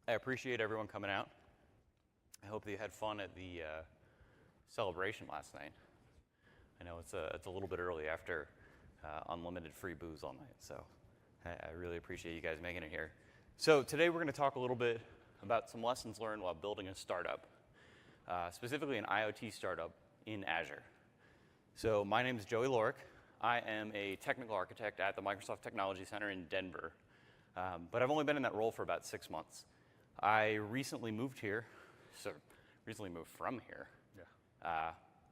I appreciate everyone coming out. I hope that you had fun at the celebration last night. I know it's a little bit early after unlimited free booze all night, so I really appreciate you guys making it here. So today we're going to talk a little bit about some lessons learned while building a startup, specifically an IoT startup in Azure. So my name is Joey Lorick. I am a technical architect at the Microsoft Technology Center in Denver, but I've only been in that role for about 6 months. I recently moved here, so recently moved from here,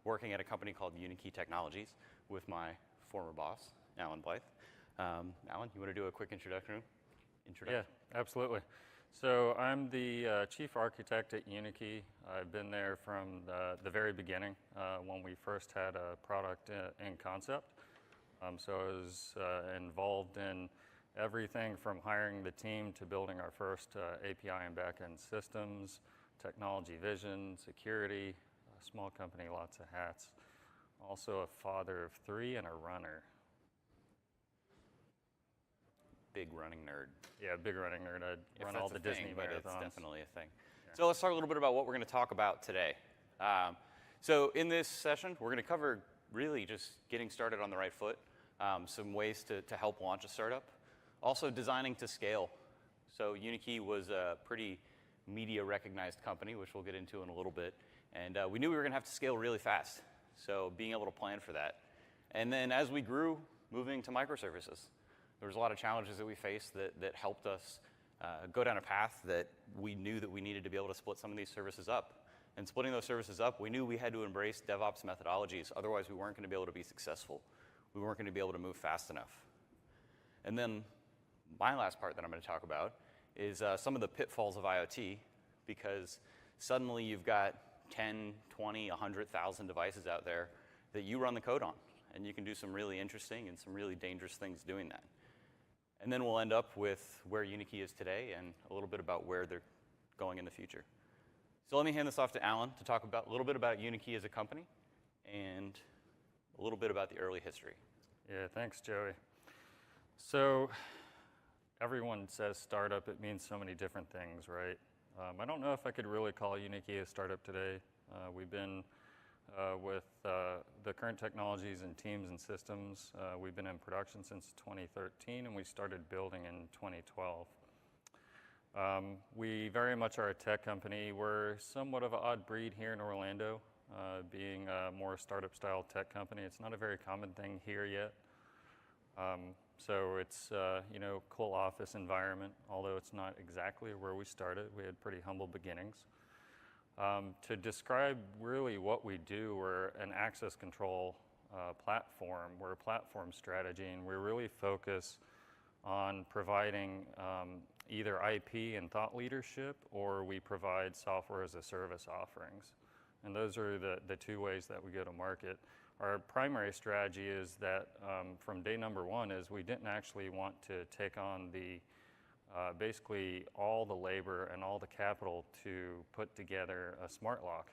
working at a company called UniKey Technologies with my former boss, Alan Blythe. Alan, you want to do a quick introduction? Yeah, absolutely. So I'm the chief architect at UniKey. I've been there from the very beginning when we first had a product in concept. So I was involved in everything from hiring the team to building our first API and backend systems, technology vision, security, small company, lots of hats. Also a father of 3 and a runner. Big running nerd. Yeah, big running nerd. I run all the Disney marathons. But it's definitely a thing. Yeah. So let's talk a little bit about what we're going to talk about today. So in this session, we're going to cover really just getting started on the right foot, some ways to help launch a startup, also designing to scale. So UniKey was a pretty media-recognized company, which we'll get into in a little bit, and we knew we were going to have to scale really fast, so being able to plan for that. And then as we grew, moving to microservices. There was a lot of challenges that we faced that helped us go down a path that we knew that we needed to be able to split some of these services up. And splitting those services up, we knew we had to embrace DevOps methodologies, otherwise we weren't going to be able to be successful. We weren't going to be able to move fast enough. And then my last part that I'm going to talk about is some of the pitfalls of IoT, because suddenly you've got 10, 20, 100,000 devices out there that you run the code on, and you can do some really interesting and some really dangerous things doing that. And then we'll end up with where UniKey is today and a little bit about where they're going in the future. So let me hand this off to Alan to talk about a little bit about UniKey as a company and a little bit about the early history. Yeah, thanks, Joey. So everyone says startup, it means so many different things, right? I don't know if I could really call UniKey a startup today. We've been with the current technologies and teams and systems. We've been in production since 2013, and we started building in 2012. We very much are a tech company. We're somewhat of an odd breed here in Orlando, being a more startup-style tech company. It's not a very common thing here yet. So it's cool office environment, although it's not exactly where we started. We had pretty humble beginnings. To describe really what we do, we're an access control platform. We're a platform strategy, and we really focus on providing either IP and thought leadership, or we provide software as a service offerings. And those are the 2 ways that we go to market. Our primary strategy is that from day number 1 is we didn't actually want to take on the basically all the labor and all the capital to put together a smart lock.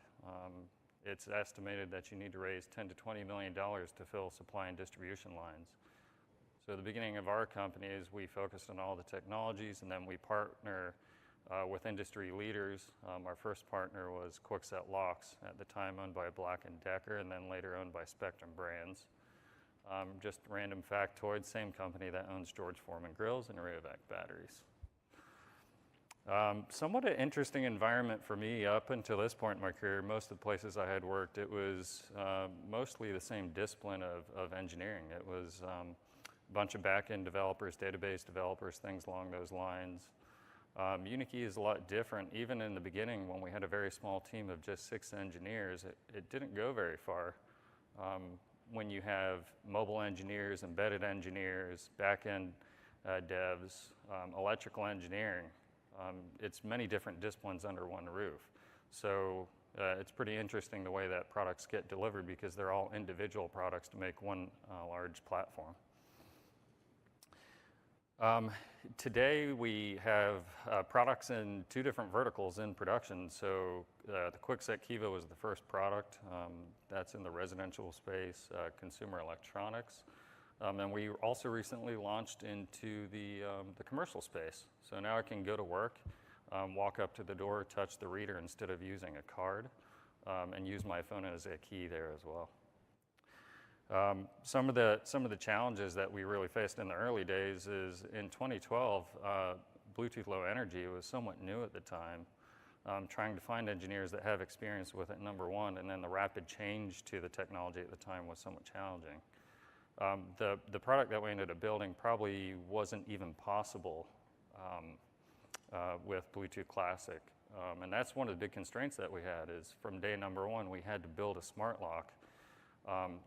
It's estimated that you need to raise $10 to $20 million to fill supply and distribution lines. So the beginning of our company is we focused on all the technologies, and then we partner with industry leaders. Our first partner was Kwikset Locks, at the time owned by Black & Decker, and then later owned by Spectrum Brands. Just random factoid, same company that owns George Foreman Grills and Rayovac batteries. Somewhat an interesting environment for me up until this point in my career. Most of the places I had worked, it was mostly the same discipline of engineering. It was a bunch of back-end developers, database developers, things along those lines. UniKey is a lot different. Even in the beginning, when we had a very small team of just 6 engineers, it didn't go very far. When you have mobile engineers, embedded engineers, back-end devs, electrical engineering, it's many different disciplines under one roof. So it's pretty interesting the way that products get delivered, because they're all individual products to make one large platform. Today we have products in 2 different verticals in production. So the Kwikset Kiva was the first product. That's in the residential space, consumer electronics. And we also recently launched into the commercial space. So now I can go to work walk up to the door, touch the reader instead of using a card, and use my phone as a key there as well. Some of the challenges that we really faced in the early days is in 2012, Bluetooth Low Energy was somewhat new at the time. Trying to find engineers that have experience with it, number one, and then the rapid change to the technology at the time was somewhat challenging. The product that we ended up building probably wasn't even possible with Bluetooth Classic. And that's one of the big constraints that we had is from day number one, we had to build a smart lock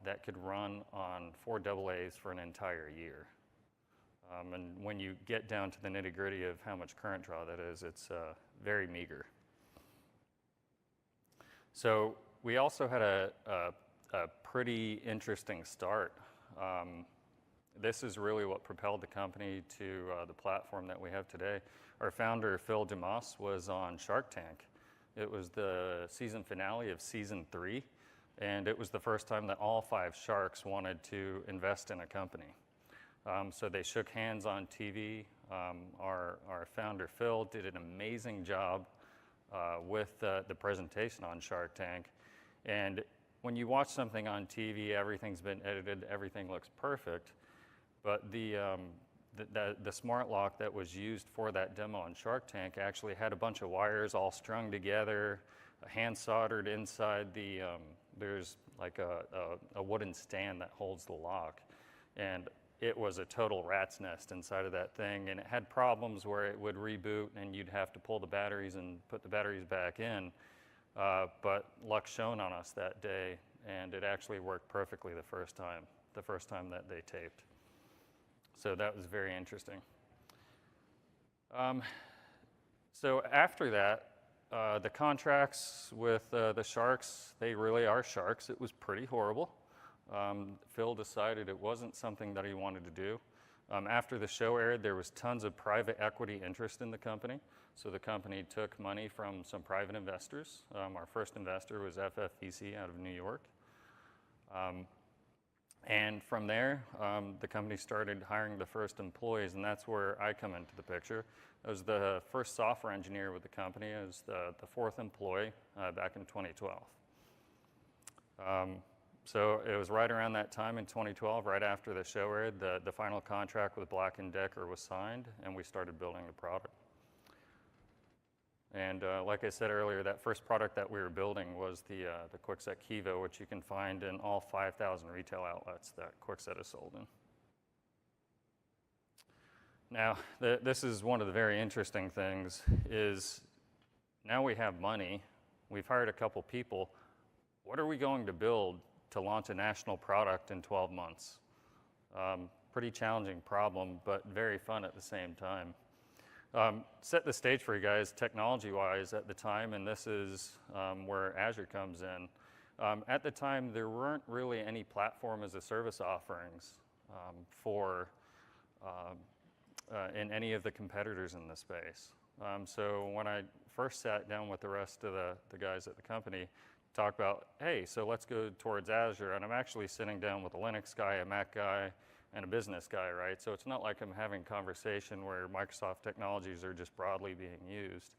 that could run on 4 AA's for an entire year. And when you get down to the nitty-gritty of how much current draw that is, it's very meager. So we also had a pretty interesting start. This is really what propelled the company to the platform that we have today. Our founder, Phil DeMoss, was on Shark Tank. It was the season finale of season 3, and it was the first time that all 5 sharks wanted to invest in a company. So they shook hands on TV. Our founder, Phil, did an amazing job with the presentation on Shark Tank. And when you watch something on TV, everything's been edited, everything looks perfect. But the smart lock that was used for that demo on Shark Tank actually had a bunch of wires all strung together, hand soldered inside the, there's like a wooden stand that holds the lock. And it was a total rat's nest inside of that thing, and it had problems where it would reboot and you'd have to pull the batteries and put the batteries back in. But luck shone on us that day, and it actually worked perfectly the first time that they taped. So that was very interesting. So after that, the contracts with the sharks, they really are sharks. It was pretty horrible. Phil decided it wasn't something that he wanted to do. After the show aired, there was tons of private equity interest in the company. So the company took money from some private investors. Our first investor was FFVC out of New York. And from there, the company started hiring the first employees, and that's where I come into the picture. I was the first software engineer with the company. I was the 4th employee back in 2012. So it was right around that time in 2012, right after the show aired, the final contract with Black & Decker was signed, and we started building the product. And like I said earlier, that first product that we were building was the Kwikset Kivo, which you can find in all 5,000 retail outlets that Kwikset is sold in. Now, this is one of the very interesting things, is now we have money, we've hired a couple people, what are we going to build to launch a national product in 12 months? Pretty challenging problem, but very fun at the same time. Set the stage for you guys technology-wise at the time, and this is where Azure comes in. At the time, there weren't really any platform as a service offerings in any of the competitors in the space. So when I first sat down with the rest of the guys at the company, talk about, hey, so let's go towards Azure, and I'm actually sitting down with a Linux guy, a Mac guy, and a business guy, right? So it's not like I'm having conversation where Microsoft technologies are just broadly being used.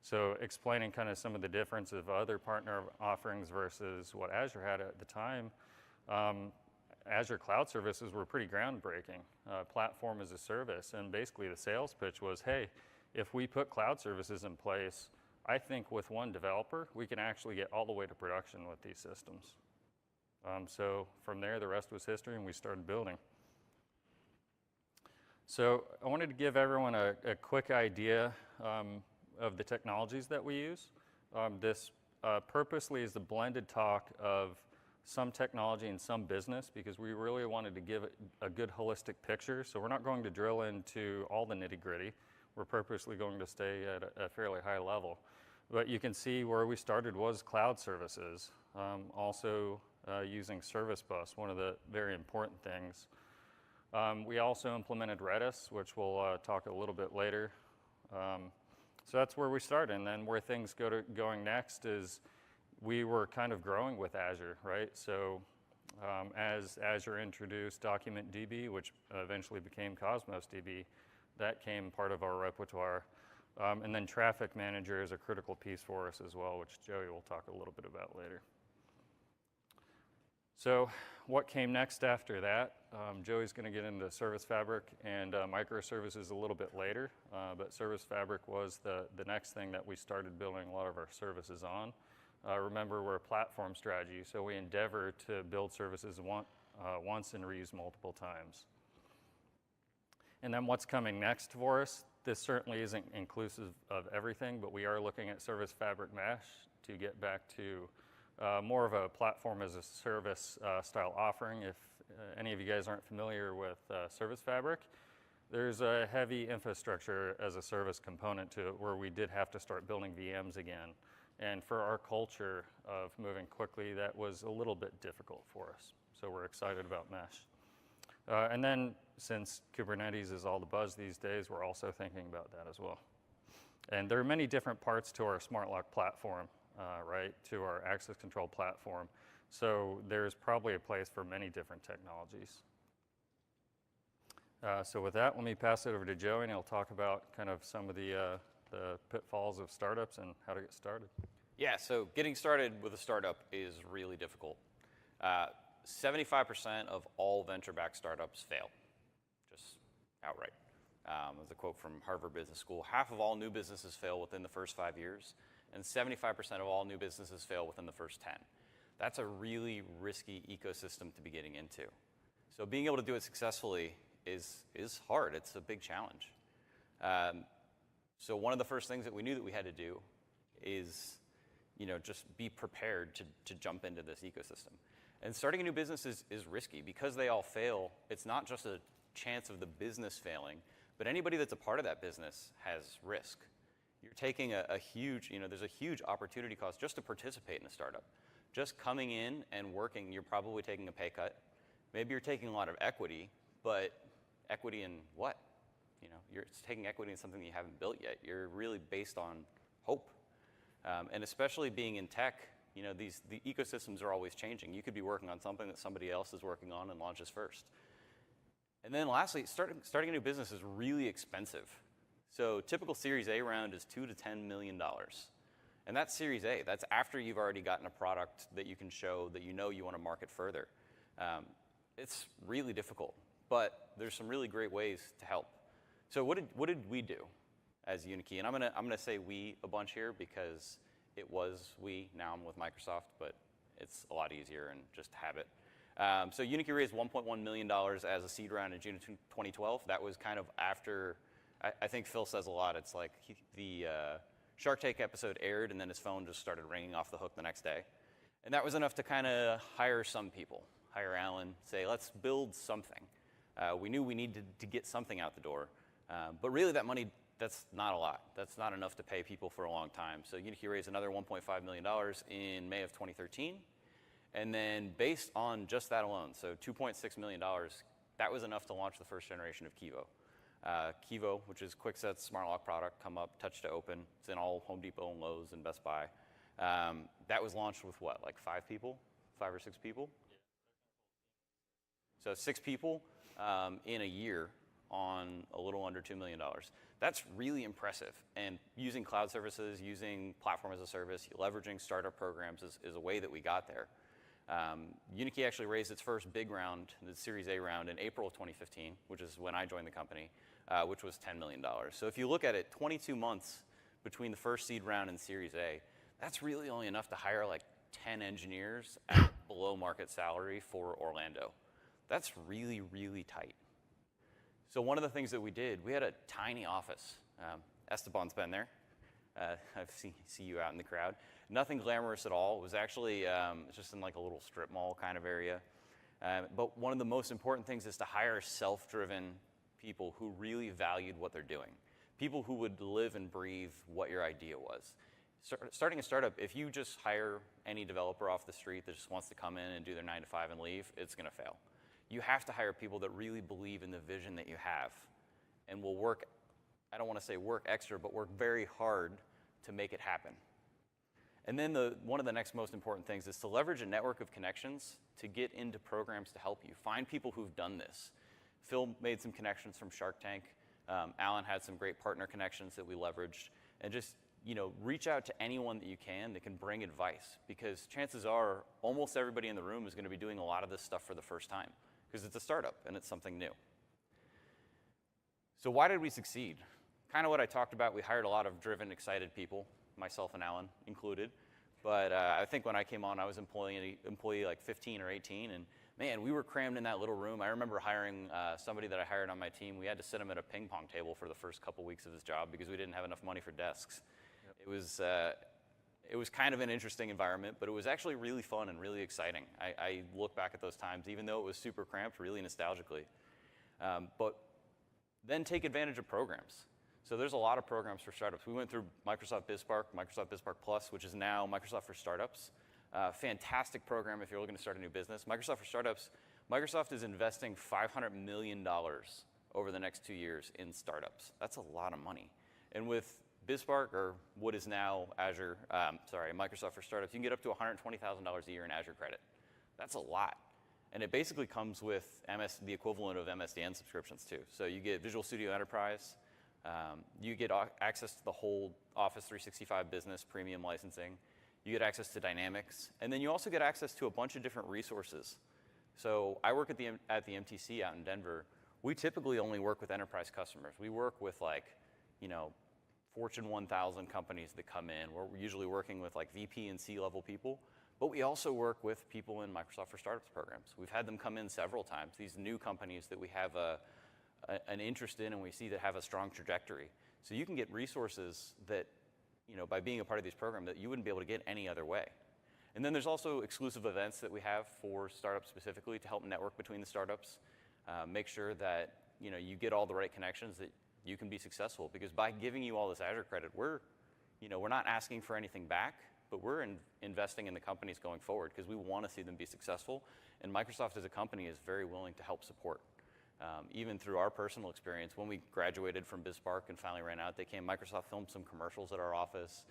So explaining kind of some of the difference of other partner offerings versus what Azure had at the time, Azure Cloud Services were pretty groundbreaking, platform as a service, and basically the sales pitch was, hey, if we put cloud services in place, I think with one developer, we can actually get all the way to production with these systems. So from there, the rest was history, and we started building. So I wanted to give everyone a quick idea of the technologies that we use. This purposely is the blended talk of some technology and some business, because we really wanted to give it a good holistic picture. So we're not going to drill into all the nitty-gritty. We're purposely going to stay at a fairly high level. But you can see where we started was cloud services, also using Service Bus, one of the very important things. We also implemented Redis, which we'll talk a little bit later. So that's where we started, and then where things going next is we were kind of growing with Azure, right? So as Azure introduced DocumentDB, which eventually became Cosmos DB, that came part of our repertoire. And then traffic manager is a critical piece for us as well, which Joey will talk a little bit about later. So what came next after that? Joey's going to get into Service Fabric and microservices a little bit later, but Service Fabric was the next thing that we started building a lot of our services on. Remember, we're a platform strategy, so we endeavor to build services once and reuse multiple times. And then what's coming next for us? This certainly isn't inclusive of everything, but we are looking at Service Fabric Mesh to get back to more of a platform as a service style offering. If any of you guys aren't familiar with Service Fabric, there's a heavy infrastructure as a service component to it where we did have to start building VMs again. And for our culture of moving quickly, that was a little bit difficult for us. So we're excited about Mesh. And then since Kubernetes is all the buzz these days, we're also thinking about that as well. And there are many different parts to our smart lock platform, right, to our access control platform. So there's probably a place for many different technologies. So with that, let me pass it over to Joey, and he'll talk about kind of some of the pitfalls of startups and how to get started. Yeah, so getting started with a startup is really difficult. 75% of all venture-backed startups fail, just outright. As a quote from Harvard Business School, half of all new businesses fail within the first 5 years, and 75% of all new businesses fail within the first 10. That's a really risky ecosystem to be getting into. So being able to do it successfully is hard. It's a big challenge. So one of the first things that we knew that we had to do is, just be prepared to jump into this ecosystem. And starting a new business is risky. Because they all fail, it's not just a chance of the business failing, but anybody that's a part of that business has risk. You're taking a huge, there's a huge opportunity cost just to participate in a startup. Just coming in and working, you're probably taking a pay cut. Maybe you're taking a lot of equity, but equity in what? You're taking equity in something you haven't built yet. You're really based on hope. And especially being in tech, the ecosystems are always changing. You could be working on something that somebody else is working on and launches first. And then lastly, starting a new business is really expensive. So typical Series A round is $2 to $10 million. And that's Series A. That's after you've already gotten a product that you can show that you want to market further. It's really difficult, but there's some really great ways to help. So what did we do as UniKey? And I'm gonna say we a bunch here because it was we. Now I'm with Microsoft, but it's a lot easier and just habit. So UniKey raised $1.1 million as a seed round in June of 2012. That was kind of after. I think Phil says a lot. It's like the Shark Tank episode aired, and then his phone just started ringing off the hook the next day. And that was enough to kind of hire some people, hire Alan, say, let's build something. We knew we needed to get something out the door. But really that money, that's not a lot. That's not enough to pay people for a long time. So UniKey raised another $1.5 million in May of 2013. And then based on just that alone, so $2.6 million, that was enough to launch the first generation of Kivo. Kivo, which is QuickSet's smart lock product, come up, touch to open. It's in all Home Depot and Lowe's and Best Buy. That was launched with what, like 5 or 6 people? So 6 people in a year on a little under $2 million. That's really impressive. And using cloud services, using platform as a service, leveraging startup programs is a way that we got there. UniKey actually raised its first big round, the Series A round, in April of 2015, which is when I joined the company, which was $10 million. So if you look at it, 22 months between the first seed round and Series A, that's really only enough to hire like 10 engineers at below market salary for Orlando. That's really, really tight. So one of the things that we did, we had a tiny office. Esteban's been there. I see you out in the crowd. Nothing glamorous at all. It was actually just in like a little strip mall kind of area. But one of the most important things is to hire self-driven people who really valued what they're doing. People who would live and breathe what your idea was. Starting a startup, if you just hire any developer off the street that just wants to come in and do their 9 to 5 and leave, it's going to fail. You have to hire people that really believe in the vision that you have and will work, I don't want to say work extra, but work very hard to make it happen. And then one of the next most important things is to leverage a network of connections to get into programs to help you. Find people who've done this. Phil made some connections from Shark Tank. Alan had some great partner connections that we leveraged, and just reach out to anyone that you can that can bring advice, because chances are almost everybody in the room is going to be doing a lot of this stuff for the first time, because it's a startup and it's something new. So why did we succeed? Kind of what I talked about. We hired a lot of driven, excited people, myself and Alan included. But I think when I came on, I was employee like 15 or 18, and man, we were crammed in that little room. I remember hiring somebody that I hired on my team. We had to sit him at a ping pong table for the first couple weeks of his job because we didn't have enough money for desks. Yep. It was kind of an interesting environment, but it was actually really fun and really exciting. I look back at those times, even though it was super cramped, really nostalgically. But then take advantage of programs. So there's a lot of programs for startups. We went through Microsoft BizSpark, Microsoft BizSpark Plus, which is now Microsoft for Startups. Fantastic program if you're looking to start a new business. Microsoft for Startups, Microsoft is investing $500 million over the next 2 years in startups. That's a lot of money. And with BizSpark, or what is now Microsoft for Startups, you can get up to $120,000 a year in Azure credit. That's a lot. And it basically comes with the equivalent of MSDN subscriptions too. So you get Visual Studio Enterprise, you get access to the whole Office 365 Business premium licensing, you get access to Dynamics, and then you also get access to a bunch of different resources. So I work at the MTC out in Denver. We typically only work with enterprise customers. We work with Fortune 1000 companies that come in. We're usually working with VP and C-level people. But we also work with people in Microsoft for Startups programs. We've had them come in several times, these new companies that we have an interest in and we see that have a strong trajectory. So you can get resources that, by being a part of these programs, that you wouldn't be able to get any other way. And then there's also exclusive events that we have for startups specifically to help network between the startups, make sure that you get all the right connections that you can be successful. Because by giving you all this Azure credit, we're not asking for anything back, but we're investing in the companies going forward because we want to see them be successful. And Microsoft as a company is very willing to help support. Even through our personal experience, when we graduated from BizSpark and finally ran out, Microsoft filmed some commercials at our office.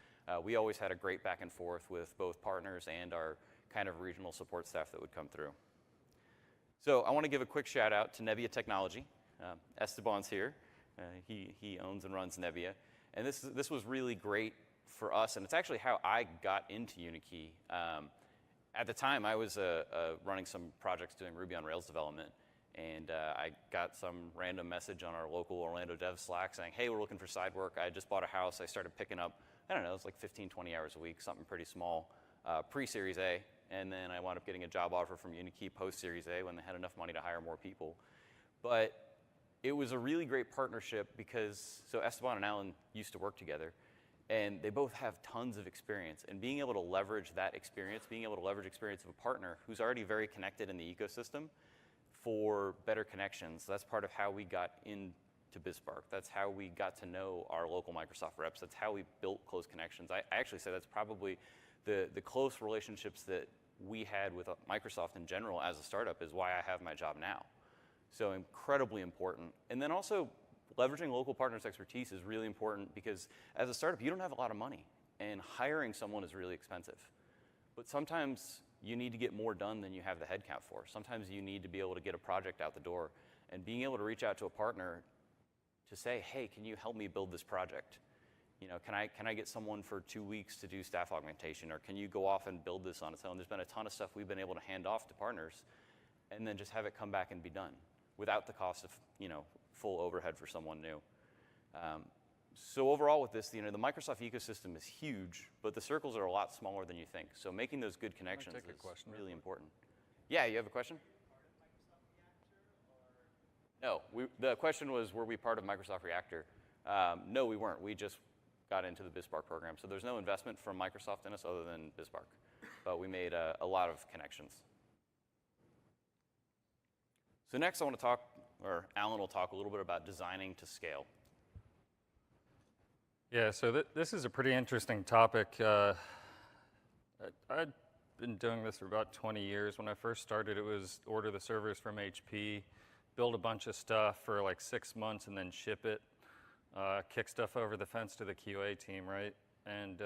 We always had a great back and forth with both partners and our kind of regional support staff that would come through. So I want to give a quick shout out to Nebbia Technology. Esteban's here. He owns and runs Nebbia. And this was really great for us, and it's actually how I got into UniKey. At the time, I was running some projects doing Ruby on Rails development, and I got some random message on our local Orlando Dev Slack saying, hey, we're looking for side work. I just bought a house. I started picking up, I don't know, it was 15, 20 hours a week, something pretty small, pre-Series A, and then I wound up getting a job offer from UniKey post-Series A when they had enough money to hire more people. But it was a really great partnership because, so Esteban and Alan used to work together, and they both have tons of experience. And being able to leverage that experience, being able to leverage experience of a partner who's already very connected in the ecosystem for better connections, that's part of how we got into BizSpark. That's how we got to know our local Microsoft reps. That's how we built close connections. I actually say that's probably the close relationships that we had with Microsoft in general as a startup is why I have my job now. So incredibly important. And then also, leveraging local partners' expertise is really important because as a startup, you don't have a lot of money, and hiring someone is really expensive. But sometimes you need to get more done than you have the headcount for. Sometimes you need to be able to get a project out the door, and being able to reach out to a partner to say, hey, can you help me build this project? Can I get someone for 2 weeks to do staff augmentation, or can you go off and build this on its own? There's been a ton of stuff we've been able to hand off to partners and then just have it come back and be done without the cost of full overhead for someone new. So overall with this, the Microsoft ecosystem is huge, but the circles are a lot smaller than you think. So making those good connections is really important. Yeah, you have a question? No, the question was, were we part of Microsoft Reactor? No, we weren't. We just got into the BizSpark program. So there's no investment from Microsoft in us other than BizSpark. But we made a lot of connections. So next I want to talk, or Alan will talk a little bit about designing to scale. Yeah, so this is a pretty interesting topic. I've been doing this for about 20 years. When I first started, it was order the servers from HP, build a bunch of stuff for like 6 months, and then ship it, kick stuff over the fence to the QA team, right? And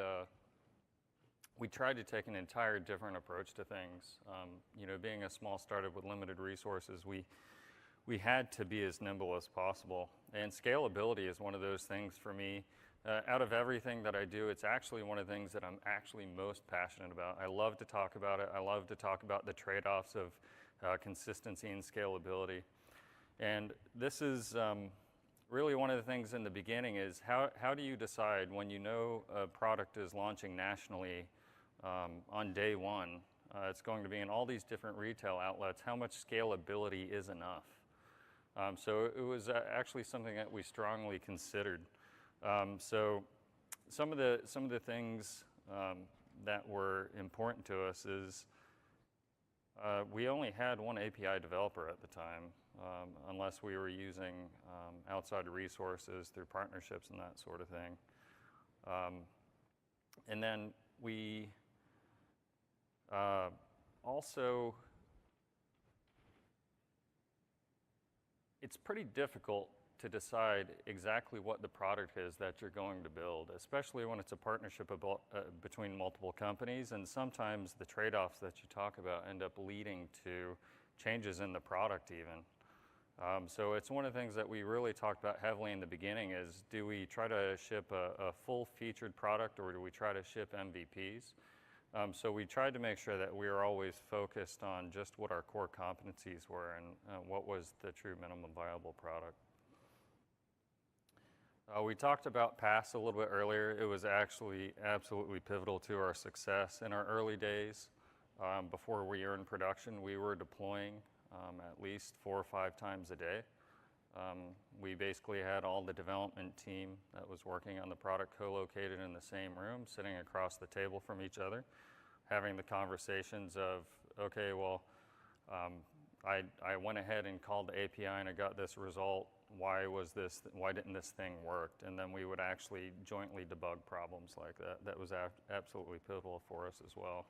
we tried to take an entire different approach to things. Being a small startup with limited resources, we had to be as nimble as possible. And scalability is one of those things for me. Out of everything that I do, it's actually one of the things that I'm actually most passionate about. I love to talk about it. I love to talk about the trade-offs of consistency and scalability. And this is really one of the things in the beginning is how do you decide when you know a product is launching nationally on day one, it's going to be in all these different retail outlets, how much scalability is enough? So it was actually something that we strongly considered. So some of the things that were important to us is we only had one API developer at the time, unless we were using outside resources through partnerships and that sort of thing. And then we also, it's pretty difficult to decide exactly what the product is that you're going to build, especially when it's a partnership between multiple companies, and sometimes the trade-offs that you talk about end up leading to changes in the product even. So it's one of the things that we really talked about heavily in the beginning is, do we try to ship a full-featured product, or do we try to ship MVPs? So we tried to make sure that we were always focused on just what our core competencies were and what was the true minimum viable product. We talked about PaaS a little bit earlier. It was actually absolutely pivotal to our success. In our early days, before we were in production, we were deploying at least 4 or 5 times a day. We basically had all the development team that was working on the product co-located in the same room, sitting across the table from each other, having the conversations of, okay, well, I went ahead and called the API and I got this result. Why didn't this thing work? And then we would actually jointly debug problems like that. That was absolutely pivotal for us as well.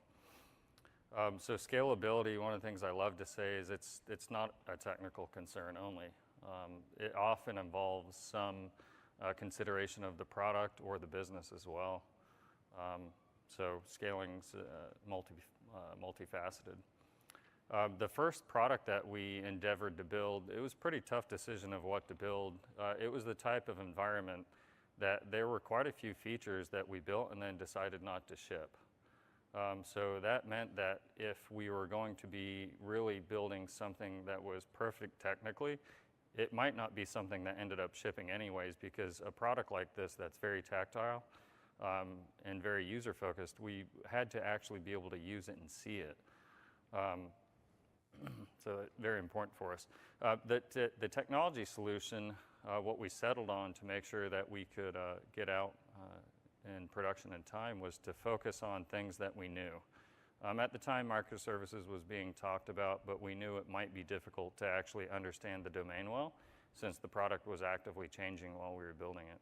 So scalability, one of the things I love to say is it's not a technical concern only. It often involves some consideration of the product or the business as well. So scaling's multifaceted. The first product that we endeavored to build, it was a pretty tough decision of what to build. It was the type of environment that there were quite a few features that we built and then decided not to ship. So that meant that if we were going to be really building something that was perfect technically, it might not be something that ended up shipping anyways, because a product like this that's very tactile and very user-focused, we had to actually be able to use it and see it. So very important for us. The technology solution, what we settled on to make sure that we could get out in production in time was to focus on things that we knew. At the time, microservices was being talked about, but we knew it might be difficult to actually understand the domain well, since the product was actively changing while we were building it.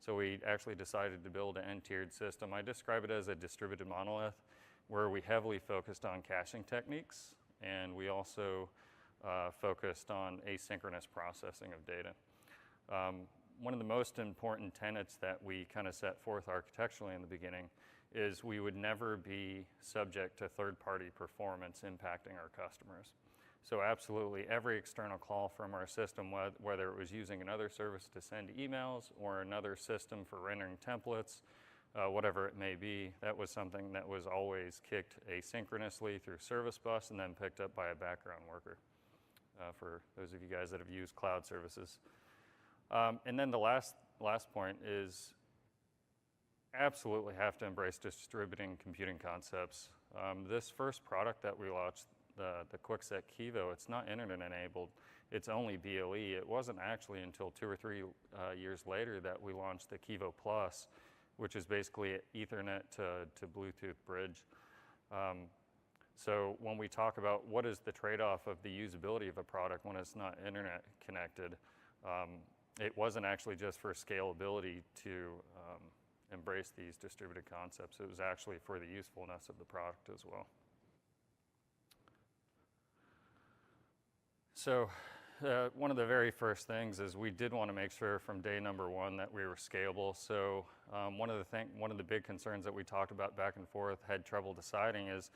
So we actually decided to build an n-tiered system. I describe it as a distributed monolith, where we heavily focused on caching techniques, and we also focused on asynchronous processing of data. One of the most important tenets that we kind of set forth architecturally in the beginning is we would never be subject to third-party performance impacting our customers. So absolutely every external call from our system, whether it was using another service to send emails or another system for rendering templates, whatever it may be, that was something that was always kicked asynchronously through service bus and then picked up by a background worker, for those of you guys that have used cloud services. And then the last point is absolutely have to embrace distributing computing concepts. This first product that we launched, the QuickSet Kivo, it's not internet enabled, it's only BLE. It wasn't actually until 2 or 3 years later that we launched the Kivo Plus, which is basically an Ethernet to Bluetooth bridge. So when we talk about what is the trade-off of the usability of a product when it's not internet connected, it wasn't actually just for scalability to embrace these distributed concepts. It was actually for the usefulness of the product as well. So one of the very first things is we did want to make sure from day number 1 that we were scalable. So one of the big concerns that we talked about back and forth, had trouble deciding, is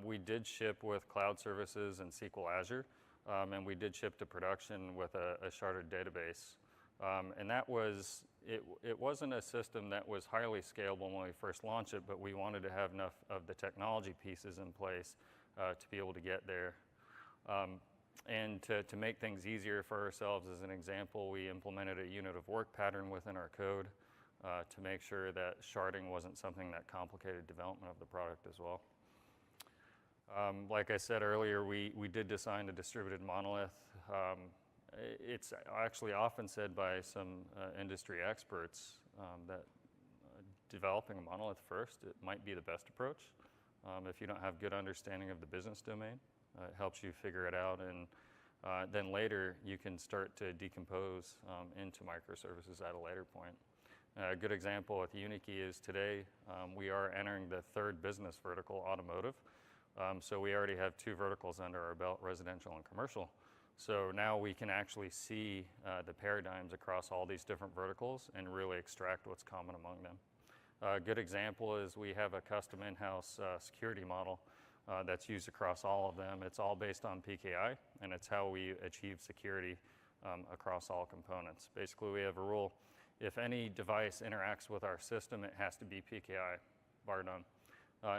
we did ship with cloud services and SQL Azure, and we did ship to production with a sharded database. And that was, it wasn't a system that was highly scalable when we first launched it, but we wanted to have enough of the technology pieces in place to be able to get there. And to make things easier for ourselves, as an example, we implemented a unit of work pattern within our code to make sure that sharding wasn't something that complicated development of the product as well. Like I said earlier, we did design a distributed monolith. It's actually often said by some industry experts that developing a monolith first, it might be the best approach. If you don't have good understanding of the business domain, it helps you figure it out, and then later you can start to decompose into microservices at a later point. A good example with UniKey is today we are entering the third business vertical, automotive. So we already have 2 verticals under our belt, residential and commercial. So now we can actually see the paradigms across all these different verticals and really extract what's common among them. A good example is we have a custom in-house security model that's used across all of them. It's all based on PKI, and it's how we achieve security across all components. Basically, we have a rule: if any device interacts with our system, it has to be PKI, bar none.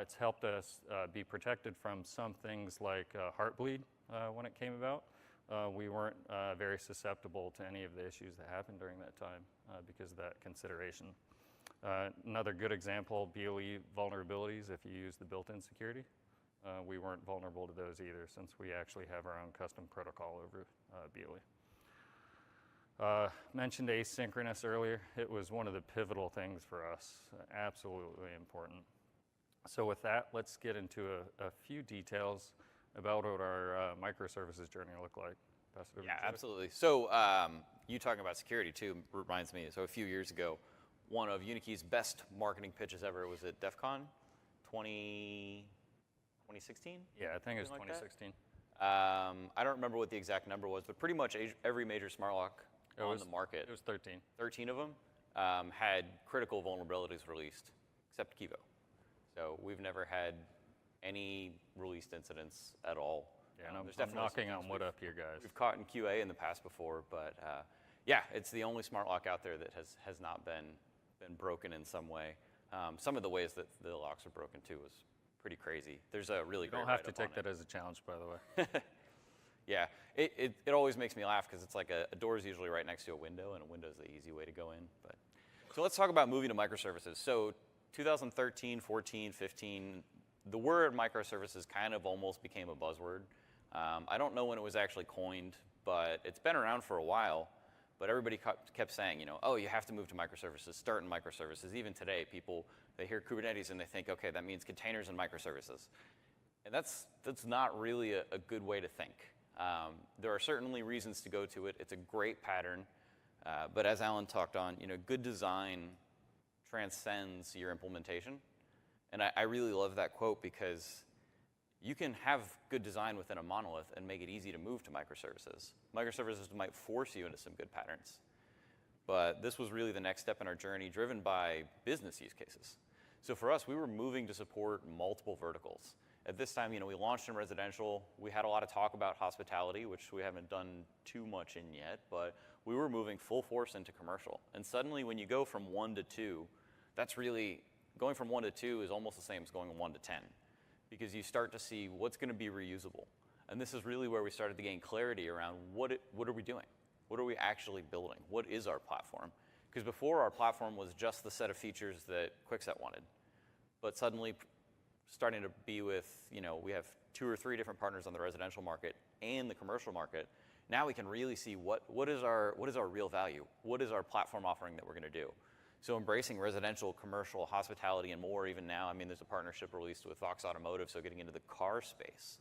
It's helped us be protected from some things like Heartbleed when it came about. We weren't very susceptible to any of the issues that happened during that time because of that consideration. Another good example, BOE vulnerabilities, if you use the built-in security. We weren't vulnerable to those either, since we actually have our own custom protocol over BOE. Mentioned asynchronous earlier. It was one of the pivotal things for us, absolutely important. So with that, let's get into a few details about what our microservices journey looked like. Pass it over to Joe. Absolutely. So you talking about security too reminds me. So a few years ago, one of UniKey's best marketing pitches ever was at DEF CON 2016? Yeah, I think it was Something like 2016. I don't remember what the exact number was, but pretty much every major smart lock on the market, It was 13. 13 of them, had critical vulnerabilities released, except Kivo. So we've never had any released incidents at all. Yeah, and I'm knocking on wood up here, guys. We've caught in QA in the past before, but yeah, it's the only smart lock out there that has not been broken in some way. Some of the ways that the locks are broken too was pretty crazy. There's a really great write-up. You don't have to take that as a challenge, by the way. Yeah, it always makes me laugh because it's like a door is usually right next to a window, and a window is the easy way to go in. But so let's talk about moving to microservices. So 2013, 14, 15, the word microservices kind of almost became a buzzword. I don't know when it was actually coined, but it's been around for a while. But everybody kept saying, oh, you have to move to microservices, start in microservices. Even today, people, they hear Kubernetes and they think, okay, that means containers and microservices. And that's not really a good way to think. There are certainly reasons to go to it. It's a great pattern. But as Alan talked on, good design transcends your implementation. And I really love that quote because you can have good design within a monolith and make it easy to move to microservices. Microservices might force you into some good patterns. But this was really the next step in our journey, driven by business use cases. So for us, we were moving to support multiple verticals. At this time, we launched in residential. We had a lot of talk about hospitality, which we haven't done too much in yet, but we were moving full force into commercial. And suddenly, when you go from 1 to 2, that's really, going from 1 to 2 is almost the same as going 1 to 10. Because you start to see what's going to be reusable. And this is really where we started to gain clarity around what are we doing? What are we actually building? What is our platform? Because before, our platform was just the set of features that Kwikset wanted. But suddenly, starting to be with, we have 2 or 3 different partners on the residential market and the commercial market. Now we can really see what is our real value? What is our platform offering that we're going to do? So embracing residential, commercial, hospitality, and more even now. I mean, there's a partnership released with Vox Automotive, so getting into the car space.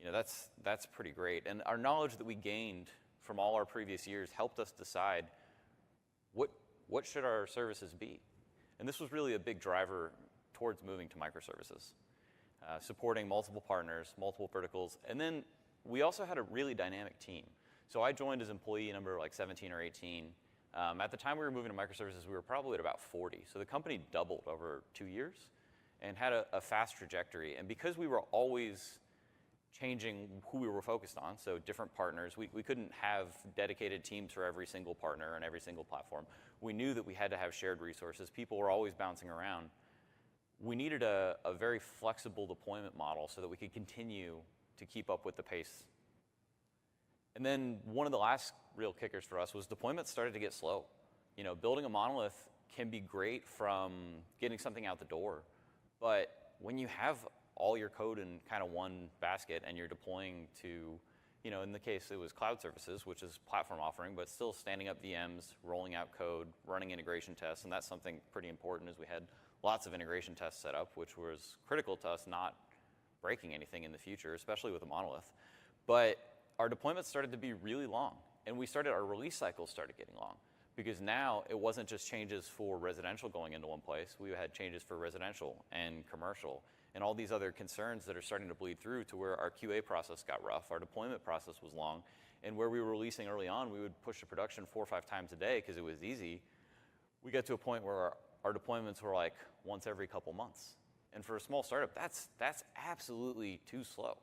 That's pretty great. And our knowledge that we gained from all our previous years helped us decide what should our services be. And this was really a big driver towards moving to microservices, supporting multiple partners, multiple verticals. And then we also had a really dynamic team. So I joined as employee number like 17 or 18. At the time we were moving to microservices, we were probably at about 40. So the company doubled over 2 years and had a fast trajectory. And because we were always changing who we were focused on, so different partners. We couldn't have dedicated teams for every single partner and every single platform. We knew that we had to have shared resources. People were always bouncing around. We needed a very flexible deployment model so that we could continue to keep up with the pace. And then one of the last real kickers for us was deployment started to get slow. Building a monolith can be great from getting something out the door, but when you have all your code in kind of one basket and you're deploying to, in the case it was cloud services, which is platform offering, but still standing up VMs, rolling out code, running integration tests, and that's something pretty important is we had lots of integration tests set up, which was critical to us not breaking anything in the future, especially with a monolith. But our deployments started to be really long, and our release cycles started getting long, because now it wasn't just changes for residential going into one place. We had changes for residential and commercial and all these other concerns that are starting to bleed through to where our QA process got rough, our deployment process was long, and where we were releasing early on, we would push to production 4 or 5 times a day because it was easy. We got to a point where our deployments were like once every couple months. And for a small startup, that's absolutely too slow.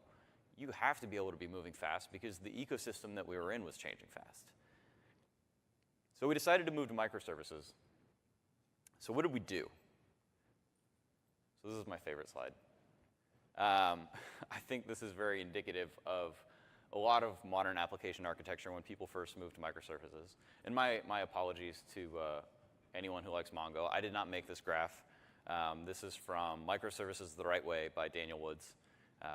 You have to be able to be moving fast because the ecosystem that we were in was changing fast. So we decided to move to microservices. So what did we do? So this is my favorite slide. I think this is very indicative of a lot of modern application architecture when people first moved to microservices. And my apologies to anyone who likes Mongo. I did not make this graph. This is from Microservices the Right Way by Daniel Woods,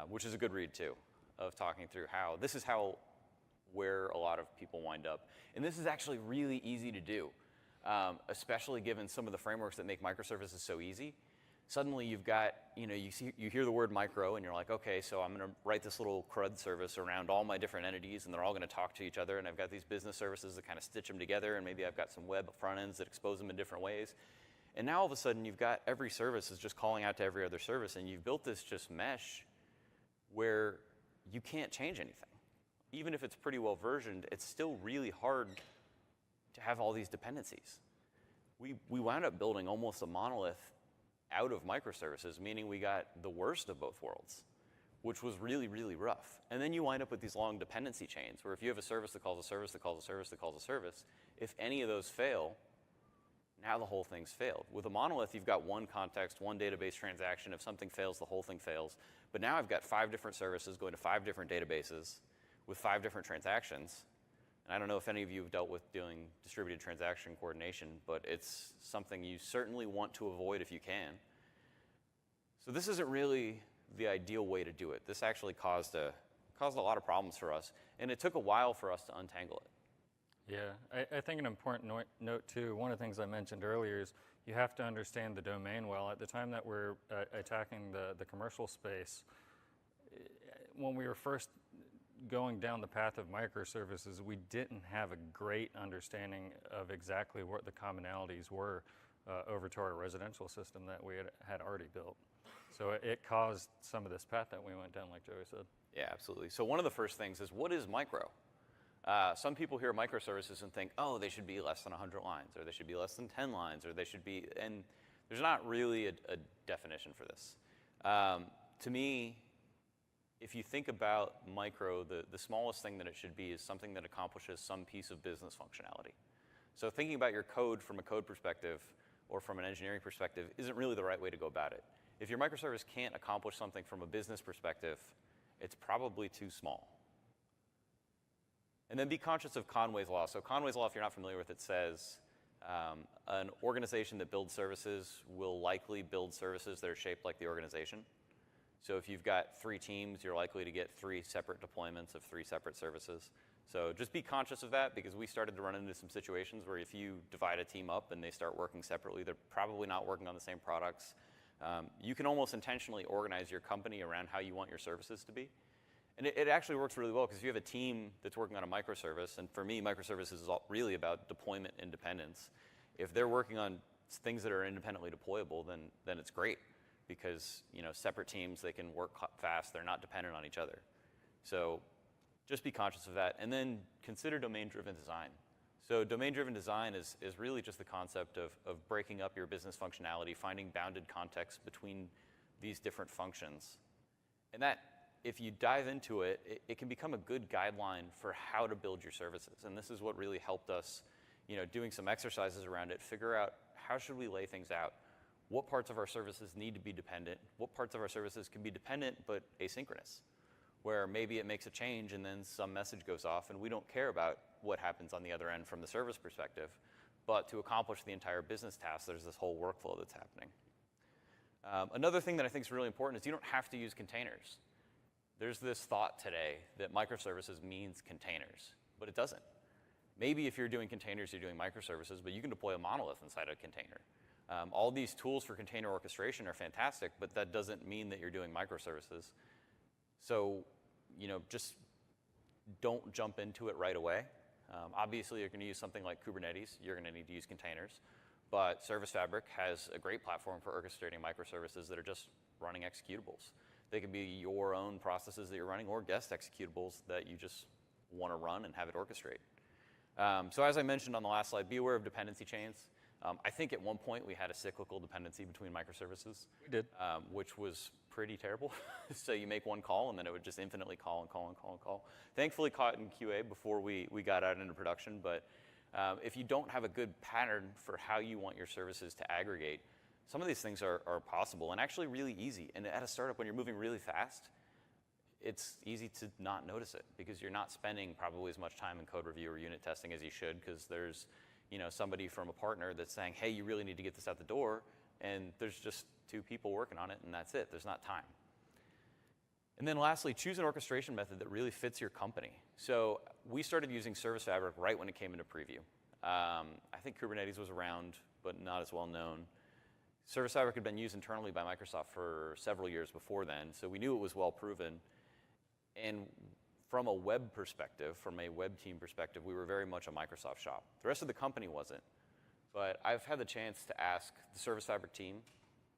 which is a good read too, of talking through how this is where a lot of people wind up. And this is actually really easy to do, especially given some of the frameworks that make microservices so easy. Suddenly you've got, you hear the word micro and you're like, okay, so I'm gonna write this little CRUD service around all my different entities and they're all gonna talk to each other, and I've got these business services that kind of stitch them together, and maybe I've got some web front ends that expose them in different ways. And now all of a sudden you've got every service is just calling out to every other service, and you've built this just mesh where you can't change anything. Even if it's pretty well versioned, it's still really hard to have all these dependencies. We wound up building almost a monolith out of microservices, meaning we got the worst of both worlds, which was really, really rough. And then you wind up with these long dependency chains where if you have a service that calls a service that calls a service that calls a service, if any of those fail, now the whole thing's failed. With a monolith, you've got one context, one database transaction. If something fails, the whole thing fails. But now I've got 5 different services going to 5 different databases with 5 different transactions. And I don't know if any of you have dealt with doing distributed transaction coordination, but it's something you certainly want to avoid if you can. So this isn't really the ideal way to do it. This actually caused a lot of problems for us, and it took a while for us to untangle it. Yeah, I think an important note too, one of the things I mentioned earlier is you have to understand the domain well. At the time that we're attacking the commercial space, when we were first going down the path of microservices, we didn't have a great understanding of exactly what the commonalities were over to our residential system that we had already built. So it caused some of this path that we went down, like Joey said. Yeah, absolutely. So one of the first things is, what is micro? Some people hear microservices and think, oh, they should be less than 100 lines, or they should be less than 10 lines, or they should be, and there's not really a definition for this. To me, if you think about micro, the smallest thing that it should be is something that accomplishes some piece of business functionality. So thinking about your code from a code perspective or from an engineering perspective isn't really the right way to go about it. If your microservice can't accomplish something from a business perspective, it's probably too small. And then be conscious of Conway's Law. So Conway's Law, if you're not familiar with it, says an organization that builds services will likely build services that are shaped like the organization. So if you've got 3 teams, you're likely to get 3 separate deployments of 3 separate services. So just be conscious of that, because we started to run into some situations where if you divide a team up and they start working separately, they're probably not working on the same products. You can almost intentionally organize your company around how you want your services to be. And it actually works really well, because if you have a team that's working on a microservice, and for me, microservices is really about deployment independence. If they're working on things that are independently deployable, then it's great, because separate teams, they can work fast. They're not dependent on each other. So just be conscious of that. And then consider domain-driven design. So domain-driven design is really just the concept of breaking up your business functionality, finding bounded context between these different functions. And that if you dive into it, it can become a good guideline for how to build your services. And this is what really helped us, doing some exercises around it, figure out how should we lay things out. What parts of our services need to be dependent? What parts of our services can be dependent but asynchronous? Where maybe it makes a change and then some message goes off and we don't care about what happens on the other end from the service perspective. But to accomplish the entire business task, there's this whole workflow that's happening. Another thing that I think is really important is you don't have to use containers. There's this thought today that microservices means containers, but it doesn't. Maybe if you're doing containers, you're doing microservices, but you can deploy a monolith inside a container. All these tools for container orchestration are fantastic, but that doesn't mean that you're doing microservices. So, just don't jump into it right away. Obviously, you're going to use something like Kubernetes. You're going to need to use containers. But Service Fabric has a great platform for orchestrating microservices that are just running executables. They can be your own processes that you're running or guest executables that you just want to run and have it orchestrate. So as I mentioned on the last slide, be aware of dependency chains. I think at one point we had a cyclical dependency between microservices. We did. Which was pretty terrible. So you make one call and then it would just infinitely call and call and call and call. Thankfully caught in QA before we got out into production, but if you don't have a good pattern for how you want your services to aggregate, some of these things are possible and actually really easy. And at a startup, when you're moving really fast, it's easy to not notice it because you're not spending probably as much time in code review or unit testing as you should because there's somebody from a partner that's saying, hey, you really need to get this out the door, and there's just 2 people working on it, and that's it. There's not time. And then lastly, choose an orchestration method that really fits your company. So we started using Service Fabric right when it came into preview. I think Kubernetes was around, but not as well known. Service Fabric had been used internally by Microsoft for several years before then, so we knew it was well proven. And from a web perspective, from a web team perspective, we were very much a Microsoft shop. The rest of the company wasn't. But I've had the chance to ask the Service Fabric team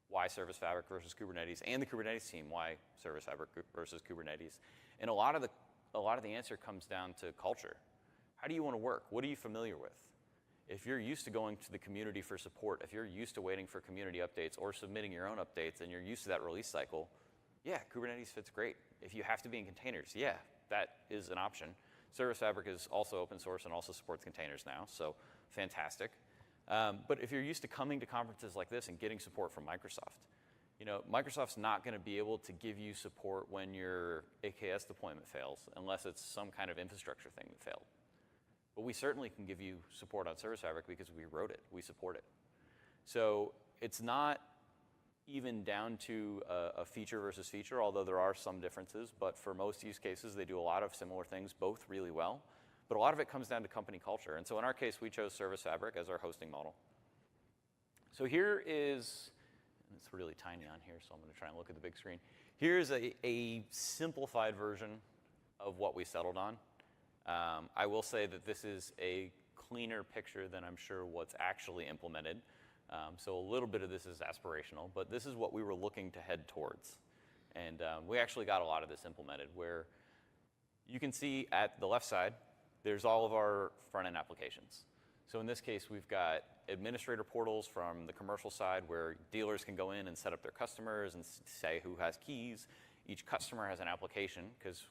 why Service Fabric versus Kubernetes, and the Kubernetes team why Service Fabric versus Kubernetes. And a lot of the answer comes down to culture. How do you want to work? What are you familiar with? If you're used to going to the community for support, if you're used to waiting for community updates or submitting your own updates and you're used to that release cycle, yeah, Kubernetes fits great. If you have to be in containers, yeah, that is an option. Service Fabric is also open source and also supports containers now, so fantastic. But if you're used to coming to conferences like this and getting support from Microsoft, Microsoft's not going to be able to give you support when your AKS deployment fails unless it's some kind of infrastructure thing that failed. But we certainly can give you support on Service Fabric because we wrote it, we support it. So it's not even down to a feature versus feature, although there are some differences, but for most use cases, they do a lot of similar things, both really well. But a lot of it comes down to company culture. And so in our case, we chose Service Fabric as our hosting model. So here is, and it's really tiny on here, so I'm going to try and look at the big screen. Here's a simplified version of what we settled on. I will say that this is a cleaner picture than I'm sure what's actually implemented. So a little bit of this is aspirational, but this is what we were looking to head towards. And we actually got a lot of this implemented where you can see at the left side, there's all of our front-end applications. So in this case, we've got administrator portals from the commercial side where dealers can go in and set up their customers and say who has keys. Each customer has an application because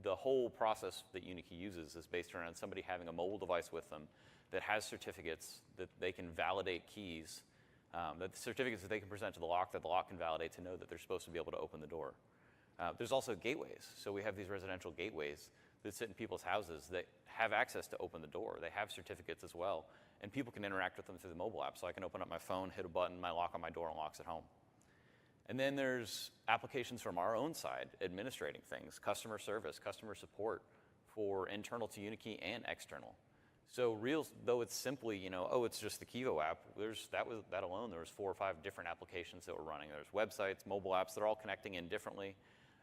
the whole process that UniKey uses is based around somebody having a mobile device with them that has certificates that they can validate keys, that the certificates that they can present to the lock that the lock can validate to know that they're supposed to be able to open the door. There's also gateways. So we have these residential gateways that sit in people's houses that have access to open the door. They have certificates as well, and people can interact with them through the mobile app. So I can open up my phone, hit a button, my lock on my door unlocks at home. And then there's applications from our own side, administrating things, customer service, customer support for internal to UniKey and external. So though it's simply, it's just the Kivo app, that alone, there was 4 or 5 different applications that were running. There's websites, mobile apps, they're all connecting in differently,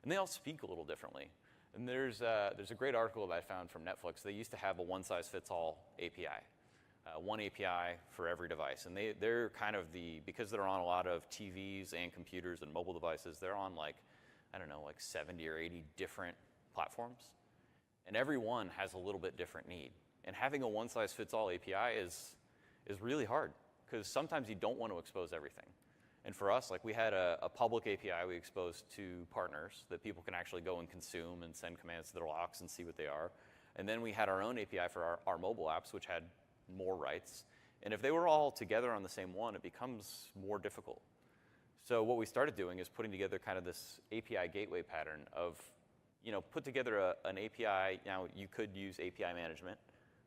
and they all speak a little differently. And there's a great article that I found from Netflix. They used to have a one-size-fits-all API, one API for every device. And they're kind of because they're on a lot of TVs and computers and mobile devices, they're on like 70 or 80 different platforms. And every one has a little bit different need. And having a one-size-fits-all API is really hard because sometimes you don't want to expose everything. And for us, like we had a public API we exposed to partners that people can actually go and consume and send commands to their locks and see what they are. And then we had our own API for our mobile apps, which had more rights. And if they were all together on the same one, it becomes more difficult. So what we started doing is putting together kind of this API gateway pattern of, put together an API. Now, you could use API management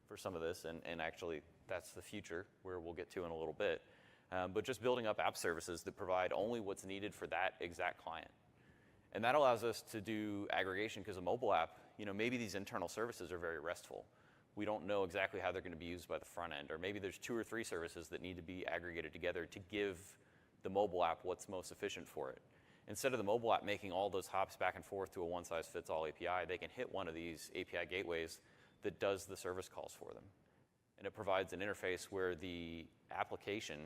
for some of this, and actually that's the future, where we'll get to in a little bit. But just building up app services that provide only what's needed for that exact client. And that allows us to do aggregation, because a mobile app, maybe these internal services are very RESTful. We don't know exactly how they're going to be used by the front end, or maybe there's 2 or 3 services that need to be aggregated together to give the mobile app what's most efficient for it. Instead of the mobile app making all those hops back and forth to a one-size-fits-all API, they can hit one of these API gateways that does the service calls for them. And it provides an interface where the application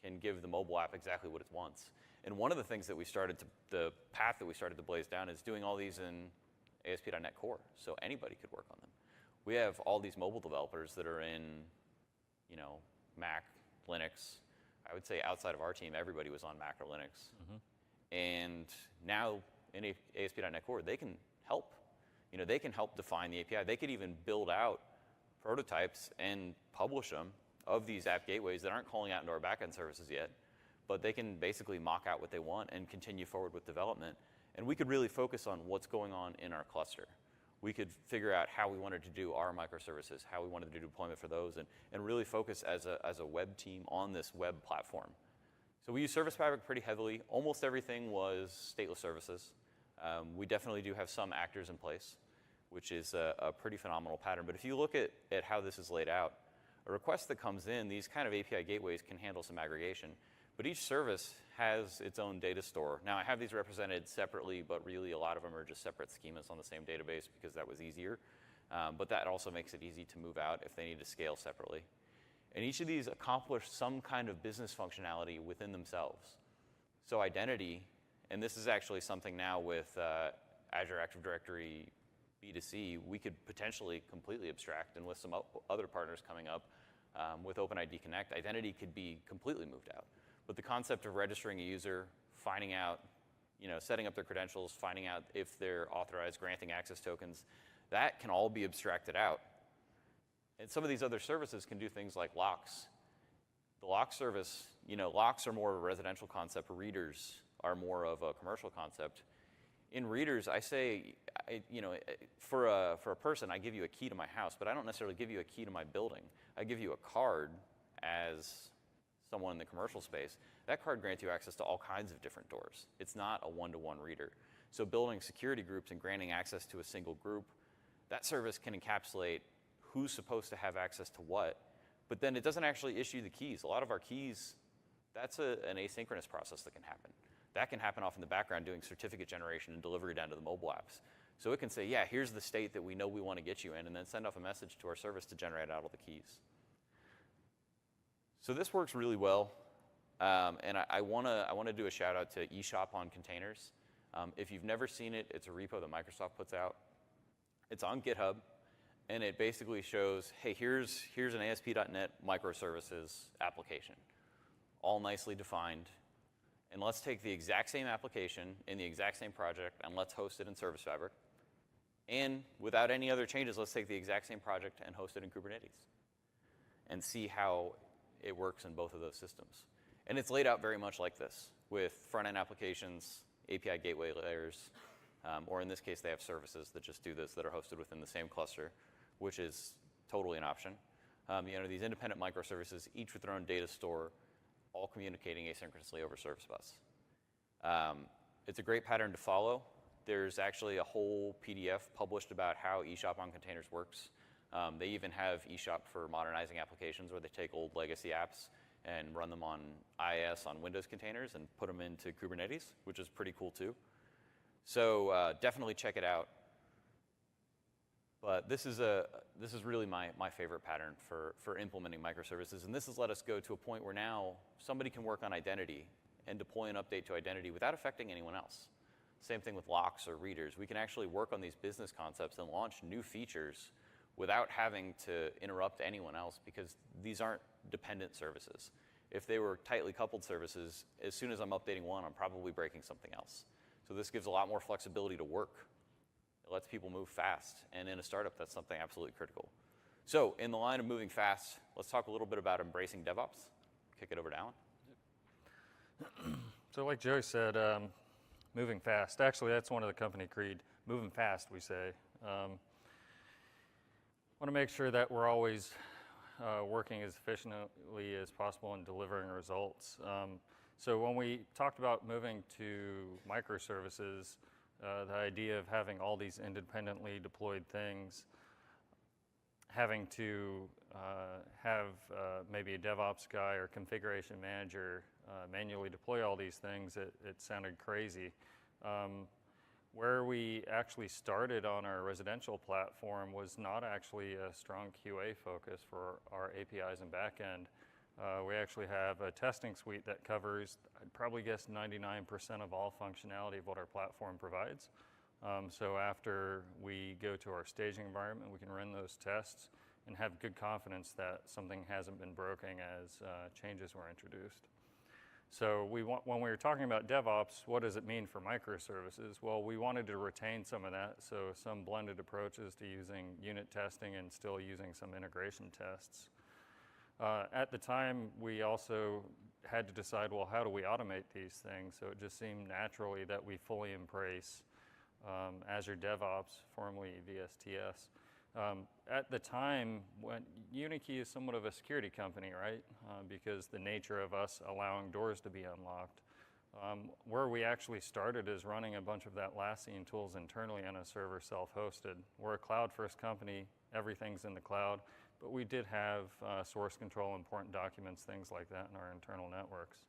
can give the mobile app exactly what it wants. And one of the things that the path that we started to blaze down is doing all these in ASP.NET Core, so anybody could work on them. We have all these mobile developers that are in, Mac, Linux. I would say outside of our team, everybody was on Mac or Linux. Mm-hmm. And now in ASP.NET Core, they can help. They can help define the API. They could even build out prototypes and publish them of these app gateways that aren't calling out into our backend services yet, but they can basically mock out what they want and continue forward with development. And we could really focus on what's going on in our cluster. We could figure out how we wanted to do our microservices, how we wanted to do deployment for those, and really focus as a web team on this web platform. So we use Service Fabric pretty heavily. Almost everything was stateless services. We definitely do have some actors in place, which is a pretty phenomenal pattern. But if you look at how this is laid out, a request that comes in, these kind of API gateways can handle some aggregation, but each service has its own data store. Now, I have these represented separately, but really a lot of them are just separate schemas on the same database because that was easier. But that also makes it easy to move out if they need to scale separately. And each of these accomplish some kind of business functionality within themselves. So identity, and this is actually something now with Azure Active Directory B2C, we could potentially completely abstract, and with some other partners coming up with OpenID Connect, identity could be completely moved out. But the concept of registering a user, finding out, setting up their credentials, finding out if they're authorized, granting access tokens, that can all be abstracted out. And some of these other services can do things like locks. The lock service, locks are more of a residential concept. Readers are more of a commercial concept. In readers, I say, for a person, I give you a key to my house, but I don't necessarily give you a key to my building. I give you a card as someone in the commercial space. That card grants you access to all kinds of different doors. It's not a one-to-one reader. So building security groups and granting access to a single group, that service can encapsulate who's supposed to have access to what, but then it doesn't actually issue the keys. A lot of our keys, that's an asynchronous process that can happen. That can happen off in the background doing certificate generation and delivery down to the mobile apps. So it can say, yeah, here's the state that we know we want to get you in, and then send off a message to our service to generate out all the keys. So this works really well, and I want to do a shout out to eShop on containers. If you've never seen it, it's a repo that Microsoft puts out. It's on GitHub, and it basically shows, hey, here's an ASP.NET microservices application, all nicely defined. And let's take the exact same application in the exact same project, and let's host it in Service Fabric. And without any other changes, let's take the exact same project and host it in Kubernetes and see how it works in both of those systems. And it's laid out very much like this, with front-end applications, API gateway layers, or in this case, they have services that just do this that are hosted within the same cluster, which is totally an option. These independent microservices, each with their own data store, all communicating asynchronously over Service Bus. It's a great pattern to follow. There's actually a whole PDF published about how eShop on containers works. They even have eShop for modernizing applications where they take old legacy apps and run them on IIS on Windows containers and put them into Kubernetes, which is pretty cool too. So definitely check it out. But this is really my favorite pattern for implementing microservices, and this has let us go to a point where now somebody can work on identity and deploy an update to identity without affecting anyone else. Same thing with locks or readers. We can actually work on these business concepts and launch new features without having to interrupt anyone else, because these aren't dependent services. if they were tightly coupled services, as soon as I'm updating one, I'm probably breaking something else. So this gives a lot more flexibility to work. It lets people move fast, and in a startup, that's something absolutely critical. So in the line of moving fast, let's talk a little bit about embracing DevOps. Kick it over to Alan. So like Joey said, moving fast. Actually, that's one of the company creed. Moving fast, we say. Want to make sure that we're always working as efficiently as possible and delivering results. So when we talked about moving to microservices, the idea of having all these independently deployed things, having to have maybe a DevOps guy or configuration manager manually deploy all these things, it sounded crazy. Where we actually started on our residential platform was not actually a strong QA focus for our APIs and backend. We actually have a testing suite that covers, I'd probably guess, 99% of all functionality of what our platform provides. So after we go to our staging environment, we can run those tests and have good confidence that something hasn't been broken as changes were introduced. So when we were talking about DevOps, what does it mean for microservices? Well, we wanted to retain some of that, so some blended approaches to using unit testing and still using some integration tests. At the time, we also had to decide, well, how do we automate these things? So it just seemed naturally that we fully embrace Azure DevOps, formerly VSTS. At the time, when UniKey is somewhat of a security company, right? Because the nature of us allowing doors to be unlocked. Where we actually started is running a bunch of that Atlassian tools internally on a server self-hosted. We're a cloud-first company, everything's in the cloud, but we did have source control, important documents, things like that in our internal networks.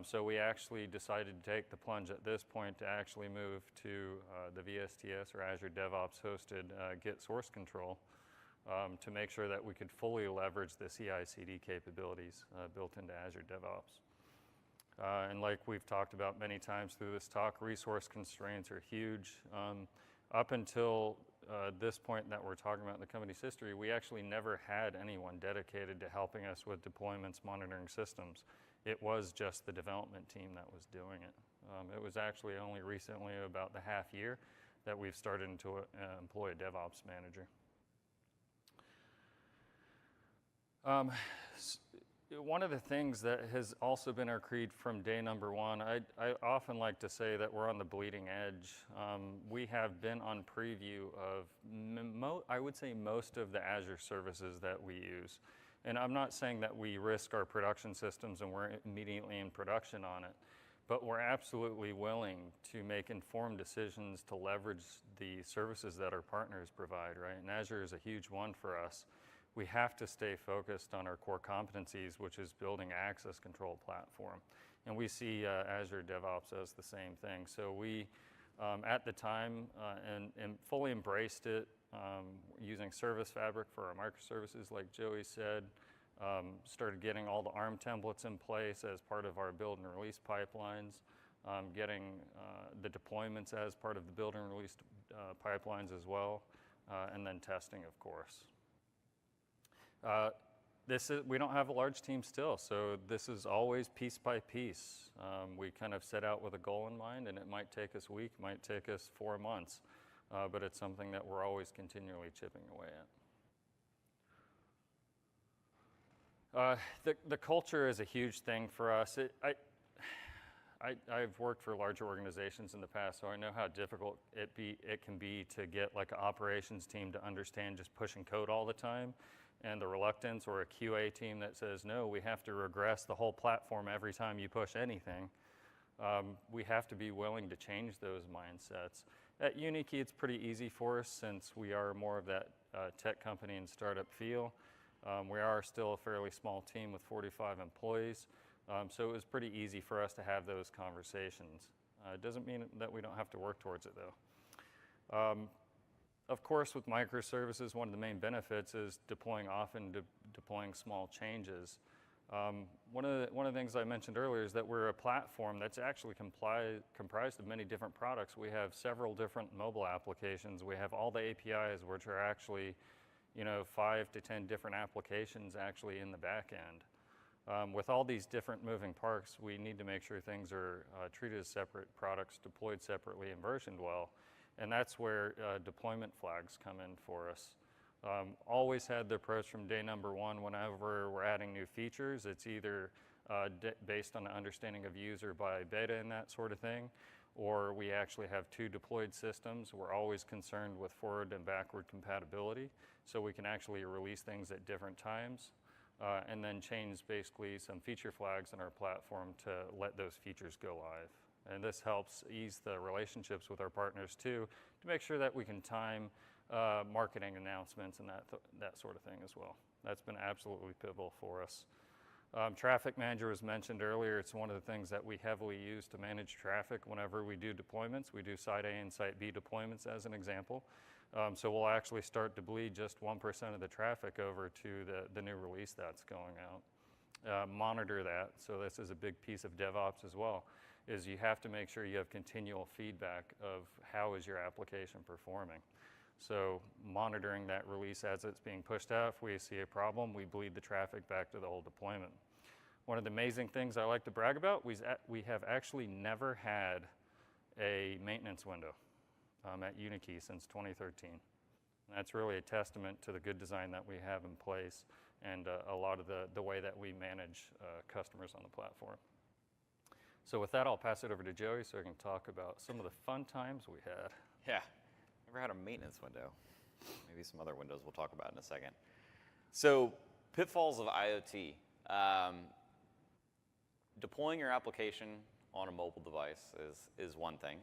So we actually decided to take the plunge at this point to actually move to the VSTS or Azure DevOps hosted Git source control to make sure that we could fully leverage the CI/CD capabilities built into Azure DevOps. And like we've talked about many times through this talk, resource constraints are huge. Up until this point that we're talking about in the company's history, we actually never had anyone dedicated to helping us with deployments, monitoring systems. It was just the development team that was doing it. It was actually only recently, about the half year, that we've started to employ a DevOps manager. One of the things that has also been our creed from day number one, I often like to say that we're on the bleeding edge. We have been on preview of, I would say, most of the Azure services that we use. And I'm not saying that we risk our production systems and we're immediately in production on it, but we're absolutely willing to make informed decisions to leverage the services that our partners provide, right? And Azure is a huge one for us. We have to stay focused on our core competencies, which is building access control platform. And we see Azure DevOps as the same thing. So we, at the time, and fully embraced it, using Service Fabric for our microservices, like Joey said, started getting all the ARM templates in place as part of our build and release pipelines, getting the deployments as part of the build and release pipelines as well, and then testing, of course. We don't have a large team still, so this is always piece by piece. We kind of set out with a goal in mind, and it might take us a week, might take us 4 months, but it's something that we're always continually chipping away at. The culture is a huge thing for us. I've worked for larger organizations in the past, so I know how difficult it can be to get like an operations team to understand just pushing code all the time, and the reluctance, or a QA team that says, no, we have to regress the whole platform every time you push anything. We have to be willing to change those mindsets. At UniKey, it's pretty easy for us since we are more of that tech company and startup feel. We are still a fairly small team with 45 employees, so it was pretty easy for us to have those conversations. It doesn't mean that we don't have to work towards it, though. Of course, with microservices, one of the main benefits is deploying often, deploying small changes. One of the things I mentioned earlier is that we're a platform that's actually comprised of many different products. We have several different mobile applications. We have all the APIs, which are actually, 5 to 10 different applications actually in the back end. With all these different moving parts, we need to make sure things are treated as separate products, deployed separately, and versioned well. And that's where deployment flags come in for us. Always had the approach from day number one, whenever we're adding new features, it's either based on the understanding of user by beta and that sort of thing, or we actually have two deployed systems. We're always concerned with forward and backward compatibility, so we can actually release things at different times. And then change basically some feature flags in our platform to let those features go live. And this helps ease the relationships with our partners too, to make sure that we can time marketing announcements and that sort of thing as well. That's been absolutely pivotal for us. Traffic Manager was mentioned earlier. It's one of the things that we heavily use to manage traffic whenever we do deployments. We do Site A and Site B deployments as an example. So we'll actually start to bleed just 1% of the traffic over to the new release that's going out. Monitor that. So this is a big piece of DevOps as well, is you have to make sure you have continual feedback of how is your application performing. So monitoring that release as it's being pushed out, if we see a problem, we bleed the traffic back to the whole deployment. One of the amazing things I like to brag about, we have actually never had a maintenance window at UniKey since 2013. And that's really a testament to the good design that we have in place and a lot of the way that we manage customers on the platform. So with that, I'll pass it over to Joey so I can talk about some of the fun times we had. Yeah, never had a maintenance window. Maybe some other windows we'll talk about in a second. So pitfalls of IoT. Deploying your application on a mobile device is one thing,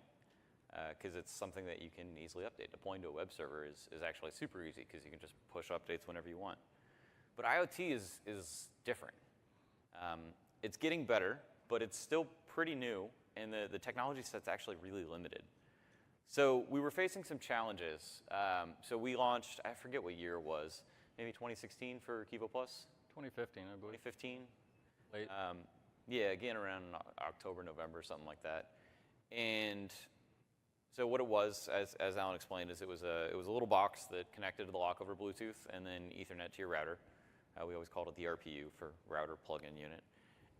because it's something that you can easily update. Deploying to a web server is actually super easy because you can just push updates whenever you want. But IoT is different. It's getting better, but it's still pretty new, and the technology set's actually really limited. So we were facing some challenges. So we launched, I forget what year it was, maybe 2016 for Kivo Plus? 2015, I believe. 2015? Late. Yeah, again around October, November, something like that. And so what it was, as Alan explained, is it was a little box that connected to the lock over Bluetooth and then Ethernet to your router. We always called it the RPU for router plug-in unit.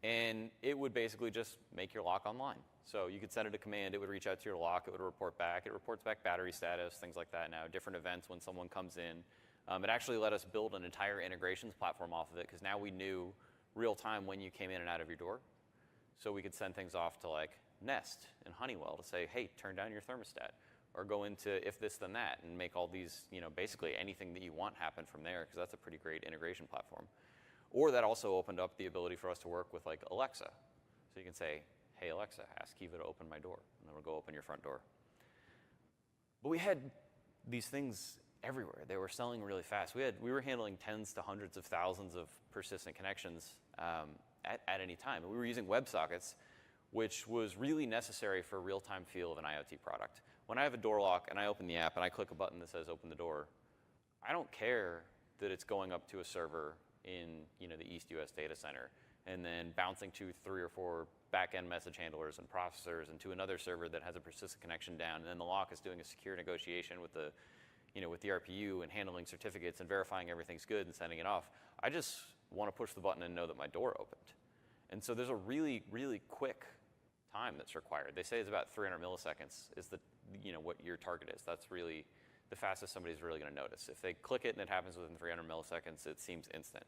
And it would basically just make your lock online. So you could send it a command, it would reach out to your lock, it would report back. It reports back battery status, things like that now, different events when someone comes in. It actually let us build an entire integrations platform off of it, because now we knew real time when you came in and out of your door. So we could send things off to like Nest and Honeywell to say, hey, turn down your thermostat, or go into if this then that and make all these, basically anything that you want happen from there, because that's a pretty great integration platform. Or that also opened up the ability for us to work with like Alexa. So you can say, hey Alexa, ask Kiva to open my door, and then it'll go open your front door. But we had these things everywhere. They were selling really fast. We were handling tens to hundreds of thousands of persistent connections at any time. And we were using WebSockets, which was really necessary for a real-time feel of an IoT product. When I have a door lock and I open the app and I click a button that says open the door, I don't care that it's going up to a server in the East US data center and then bouncing to 3 or 4 back-end message handlers and processors and to another server that has a persistent connection down, and then the lock is doing a secure negotiation with the RPU and handling certificates and verifying everything's good and sending it off. I just want to push the button and know that my door opened. And so there's a really, really quick time that's required. They say it's about 300 milliseconds is what your target is. That's really the fastest somebody's really going to notice. If they click it and it happens within 300 milliseconds, it seems instant.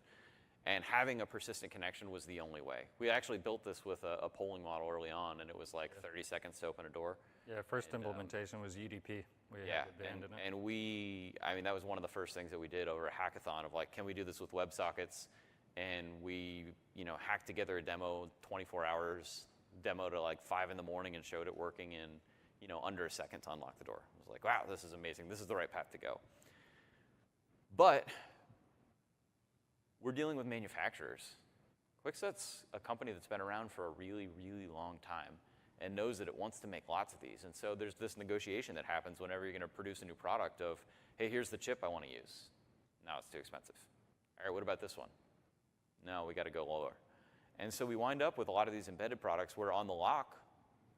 And having a persistent connection was the only way. We actually built this with a polling model early on, and it was like 30 seconds to open a door. Yeah, first implementation was UDP. And that was one of the first things that we did over a hackathon of like, can we do this with WebSockets? And we, hacked together a demo, 24 hours demo to like 5 in the morning and showed it working in, under a second to unlock the door. I was like, wow, this is amazing. This is the right path to go. But we're dealing with manufacturers. QuickSet's a company that's been around for a really, really long time and knows that it wants to make lots of these. And so there's this negotiation that happens whenever you're going to produce a new product of, hey, here's the chip I want to use. No, it's too expensive. All right, what about this one? No, we got to go lower. And so we wind up with a lot of these embedded products where on the lock,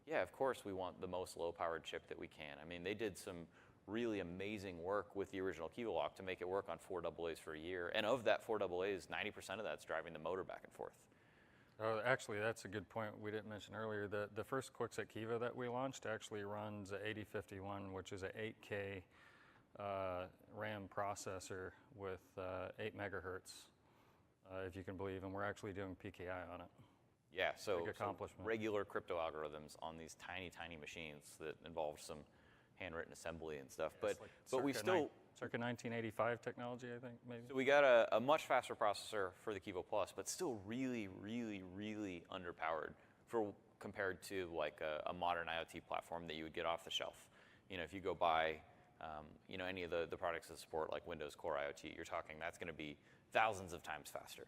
yeah, of course we want the most low-powered chip that we can. I mean, they did some really amazing work with the original Kiva lock to make it work on 4 AA's for a year. And of that 4 AA's, 90% of that's driving the motor back and forth. Oh, actually, that's a good point we didn't mention earlier. The first QuickSet Kiva that we launched actually runs a 8051, which is an 8K RAM processor with 8 megahertz, if you can believe, and we're actually doing PKI on it. Yeah, so accomplishment. Regular crypto algorithms on these tiny, tiny machines that involve some handwritten assembly and stuff. Yeah, but we still circa 1985 technology, I think, maybe. So we got a much faster processor for the Kivo Plus, but still really, really, really underpowered compared to like a modern IoT platform that you would get off the shelf. You know, if you go buy, you know, any of the products that support like Windows Core IoT, you're talking that's going to be thousands of times faster.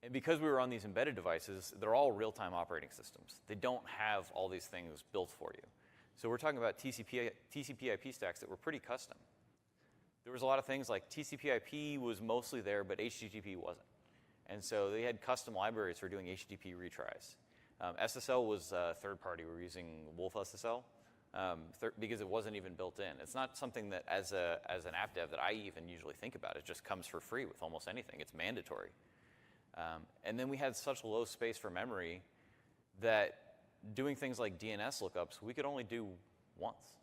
And because we were on these embedded devices, they're all real-time operating systems. They don't have all these things built for you. So we're talking about TCP/IP stacks that were pretty custom. There was a lot of things like TCP/IP was mostly there, but HTTP wasn't. And so they had custom libraries for doing HTTP retries. SSL was third party. We were using Wolf SSL because it wasn't even built in. It's not something that as an app dev that I even usually think about. It just comes for free with almost anything. It's mandatory. And then we had such low space for memory that doing things like DNS lookups, we could only do once.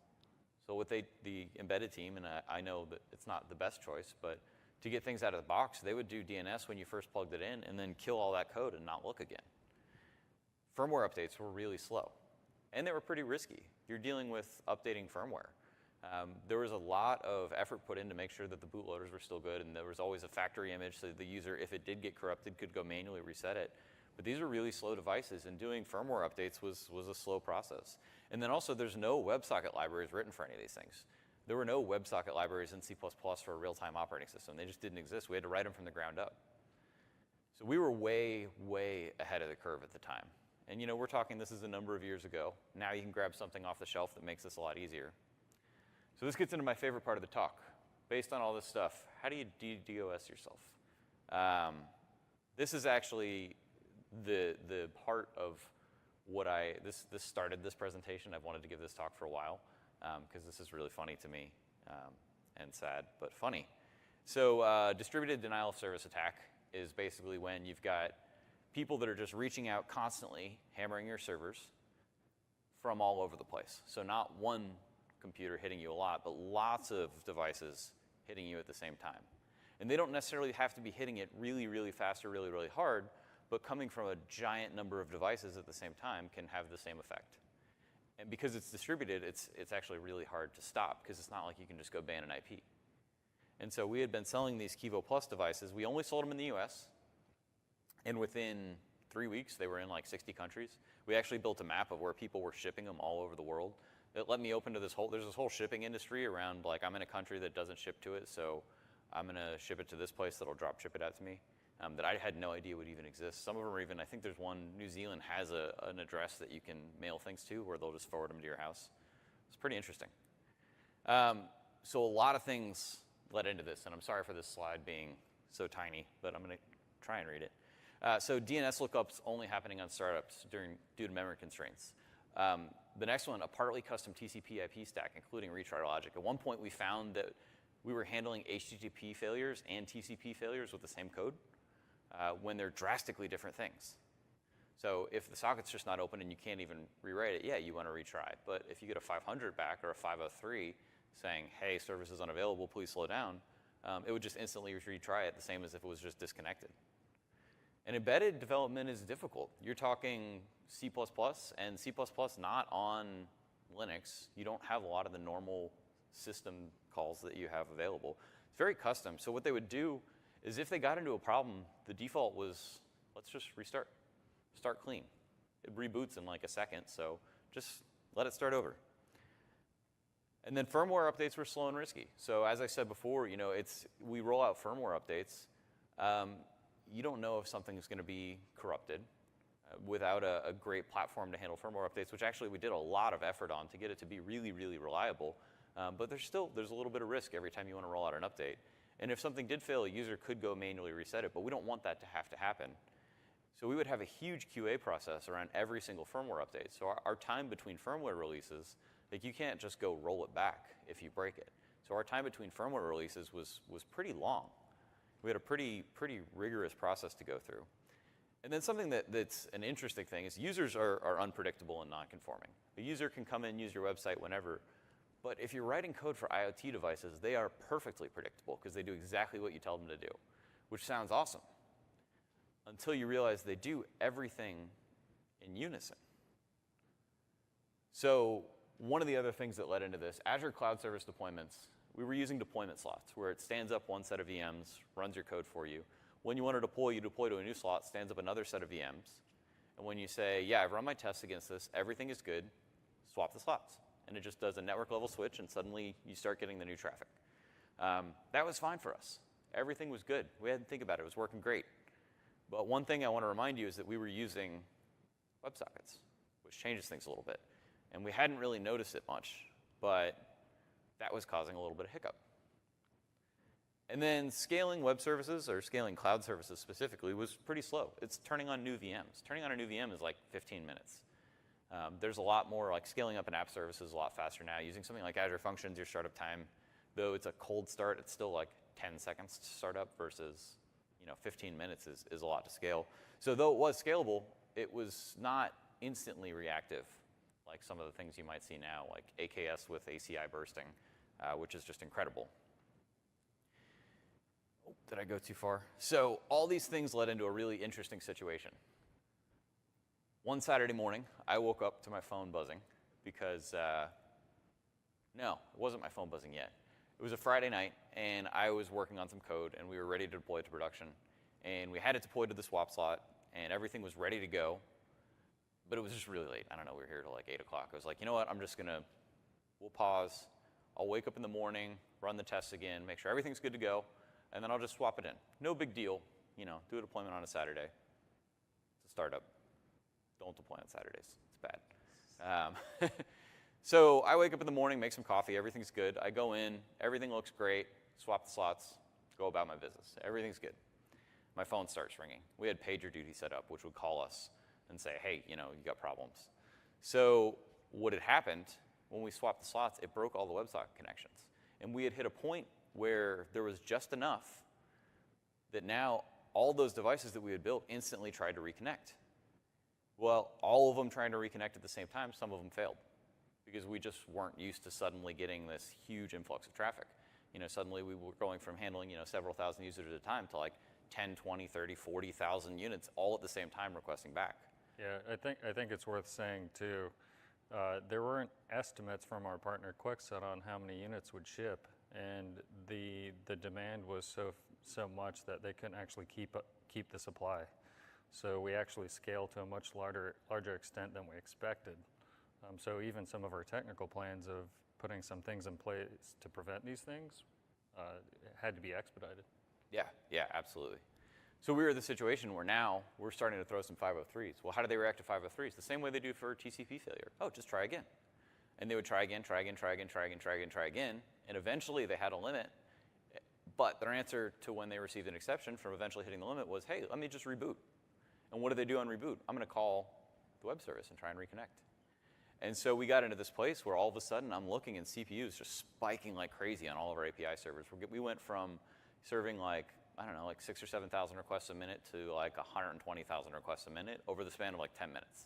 So with the embedded team, and I know that it's not the best choice, but to get things out of the box, they would do DNS when you first plugged it in and then kill all that code and not look again. Firmware updates were really slow, and they were pretty risky. You're dealing with updating firmware. There was a lot of effort put in to make sure that the bootloaders were still good, and there was always a factory image so the user, if it did get corrupted, could go manually reset it. But these are really slow devices, and doing firmware updates was a slow process. And then also, there's no WebSocket libraries written for any of these things. There were no WebSocket libraries in C++ for a real-time operating system. They just didn't exist. We had to write them from the ground up. So we were way, way ahead of the curve at the time. And you know, we're talking, this is a number of years ago. Now you can grab something off the shelf that makes this a lot easier. So this gets into my favorite part of the talk. Based on all this stuff, how do you DOS yourself? This is actually the part of what this started this presentation. I've wanted to give this talk for a while because this is really funny to me and sad, but funny. So distributed denial of service attack is basically when you've got people that are just reaching out constantly, hammering your servers from all over the place. So not one computer hitting you a lot, but lots of devices hitting you at the same time. And they don't necessarily have to be hitting it really, really fast or really, really hard, but coming from a giant number of devices at the same time can have the same effect. And because it's distributed, it's actually really hard to stop because it's not like you can just go ban an IP. And so we had been selling these Kivo Plus devices. We only sold them in the US. And within 3 weeks, they were in like 60 countries. We actually built a map of where people were shipping them all over the world. It let me open to there's this whole shipping industry around, like, I'm in a country that doesn't ship to it, so I'm going to ship it to this place that'll drop ship it out to me, that I had no idea would even exist. Some of them are even, I think there's one, New Zealand has an address that you can mail things to where they'll just forward them to your house. It's pretty interesting. So a lot of things led into this, and I'm sorry for this slide being so tiny, but I'm going to try and read it. So DNS lookups only happening on startups due to memory constraints. The next one, a partly custom TCP/IP stack, including retry logic. At one point, we found that we were handling HTTP failures and TCP failures with the same code when they're drastically different things. So if the socket's just not open and you can't even rewrite it, yeah, you want to retry. But if you get a 500 back or a 503 saying, hey, service is unavailable, please slow down, it would just instantly retry it, the same as if it was just disconnected. And embedded development is difficult. You're talking C++ and C++ not on Linux. You don't have a lot of the normal system calls that you have available. It's very custom. So what they would do is if they got into a problem, the default was, let's just restart. Start clean. It reboots in like a second, so just let it start over. And then firmware updates were slow and risky. So as I said before, you know, we roll out firmware updates. You don't know if something's going to be corrupted without a great platform to handle firmware updates, which actually we did a lot of effort on to get it to be really, really reliable. But there's a little bit of risk every time you want to roll out an update. And if something did fail, a user could go manually reset it, but we don't want that to have to happen. So we would have a huge QA process around every single firmware update. So our time between firmware releases, like you can't just go roll it back if you break it. So our time between firmware releases was pretty long. We had a pretty rigorous process to go through. And then something that's an interesting thing is users are unpredictable and non-conforming. A user can come in, use your website whenever, but if you're writing code for IoT devices, they are perfectly predictable because they do exactly what you tell them to do, which sounds awesome until you realize they do everything in unison. So one of the other things that led into this, Azure Cloud Service deployments, we were using deployment slots where it stands up one set of VMs, runs your code for you. When you want to deploy, you deploy to a new slot, stands up another set of VMs. And when you say, yeah, I've run my tests against this, everything is good, swap the slots. And it just does a network level switch, and suddenly you start getting the new traffic. That was fine for us. Everything was good. We had to think about it. It was working great. But one thing I want to remind you is that we were using WebSockets, which changes things a little bit. And we hadn't really noticed it much, but that was causing a little bit of hiccup. And then scaling web services, or scaling cloud services specifically, was pretty slow. It's turning on new VMs. Turning on a new VM is like 15 minutes. There's a lot more, like scaling up an app service is a lot faster now. Using something like Azure Functions, your startup time, though it's a cold start, it's still like 10 seconds to start up versus 15 minutes is a lot to scale. So though it was scalable, it was not instantly reactive, like some of the things you might see now, like AKS with ACI bursting, which is just incredible. Oh, did I go too far? So all these things led into a really interesting situation. One Saturday morning, I woke up to my phone buzzing because, no, it wasn't my phone buzzing yet. It was a Friday night, and I was working on some code, and we were ready to deploy it to production. And we had it deployed to the swap slot, and everything was ready to go. But it was just really late. I don't know, we were here till like 8 o'clock. I was like, you know what, we'll pause. I'll wake up in the morning, run the tests again, make sure everything's good to go, and then I'll just swap it in. No big deal, do a deployment on a Saturday. It's a startup. Don't deploy on Saturdays, it's bad. So I wake up in the morning, make some coffee, everything's good. I go in, everything looks great, swap the slots, go about my business. Everything's good. My phone starts ringing. We had PagerDuty set up, which would call us and say, hey, you got problems. So what had happened, when we swapped the slots, it broke all the WebSocket connections. And we had hit a point where there was just enough that now all those devices that we had built instantly tried to reconnect. Well, all of them trying to reconnect at the same time, some of them failed because we just weren't used to suddenly getting this huge influx of traffic. Suddenly we were going from handling, several thousand users at a time to like 10, 20, 30, 40,000 units all at the same time requesting back. Yeah, I think it's worth saying too, there weren't estimates from our partner Quixote on how many units would ship, and the demand was so much that they couldn't actually keep the supply. So we actually scaled to a much larger extent than we expected. So even some of our technical plans of putting some things in place to prevent these things had to be expedited. Yeah, absolutely. So we were in the situation where now we're starting to throw some 503s. Well, how do they react to 503s? The same way they do for TCP failure. Oh, just try again. And they would try again, and eventually they had a limit. But their answer to when they received an exception from eventually hitting the limit was, hey, let me just reboot. And what do they do on reboot? I'm going to call the web service and try and reconnect. And so we got into this place where all of a sudden I'm looking and CPUs just spiking like crazy on all of our API servers. We went from serving like 6,000 or 7,000 requests a minute to like 120,000 requests a minute over the span of like 10 minutes.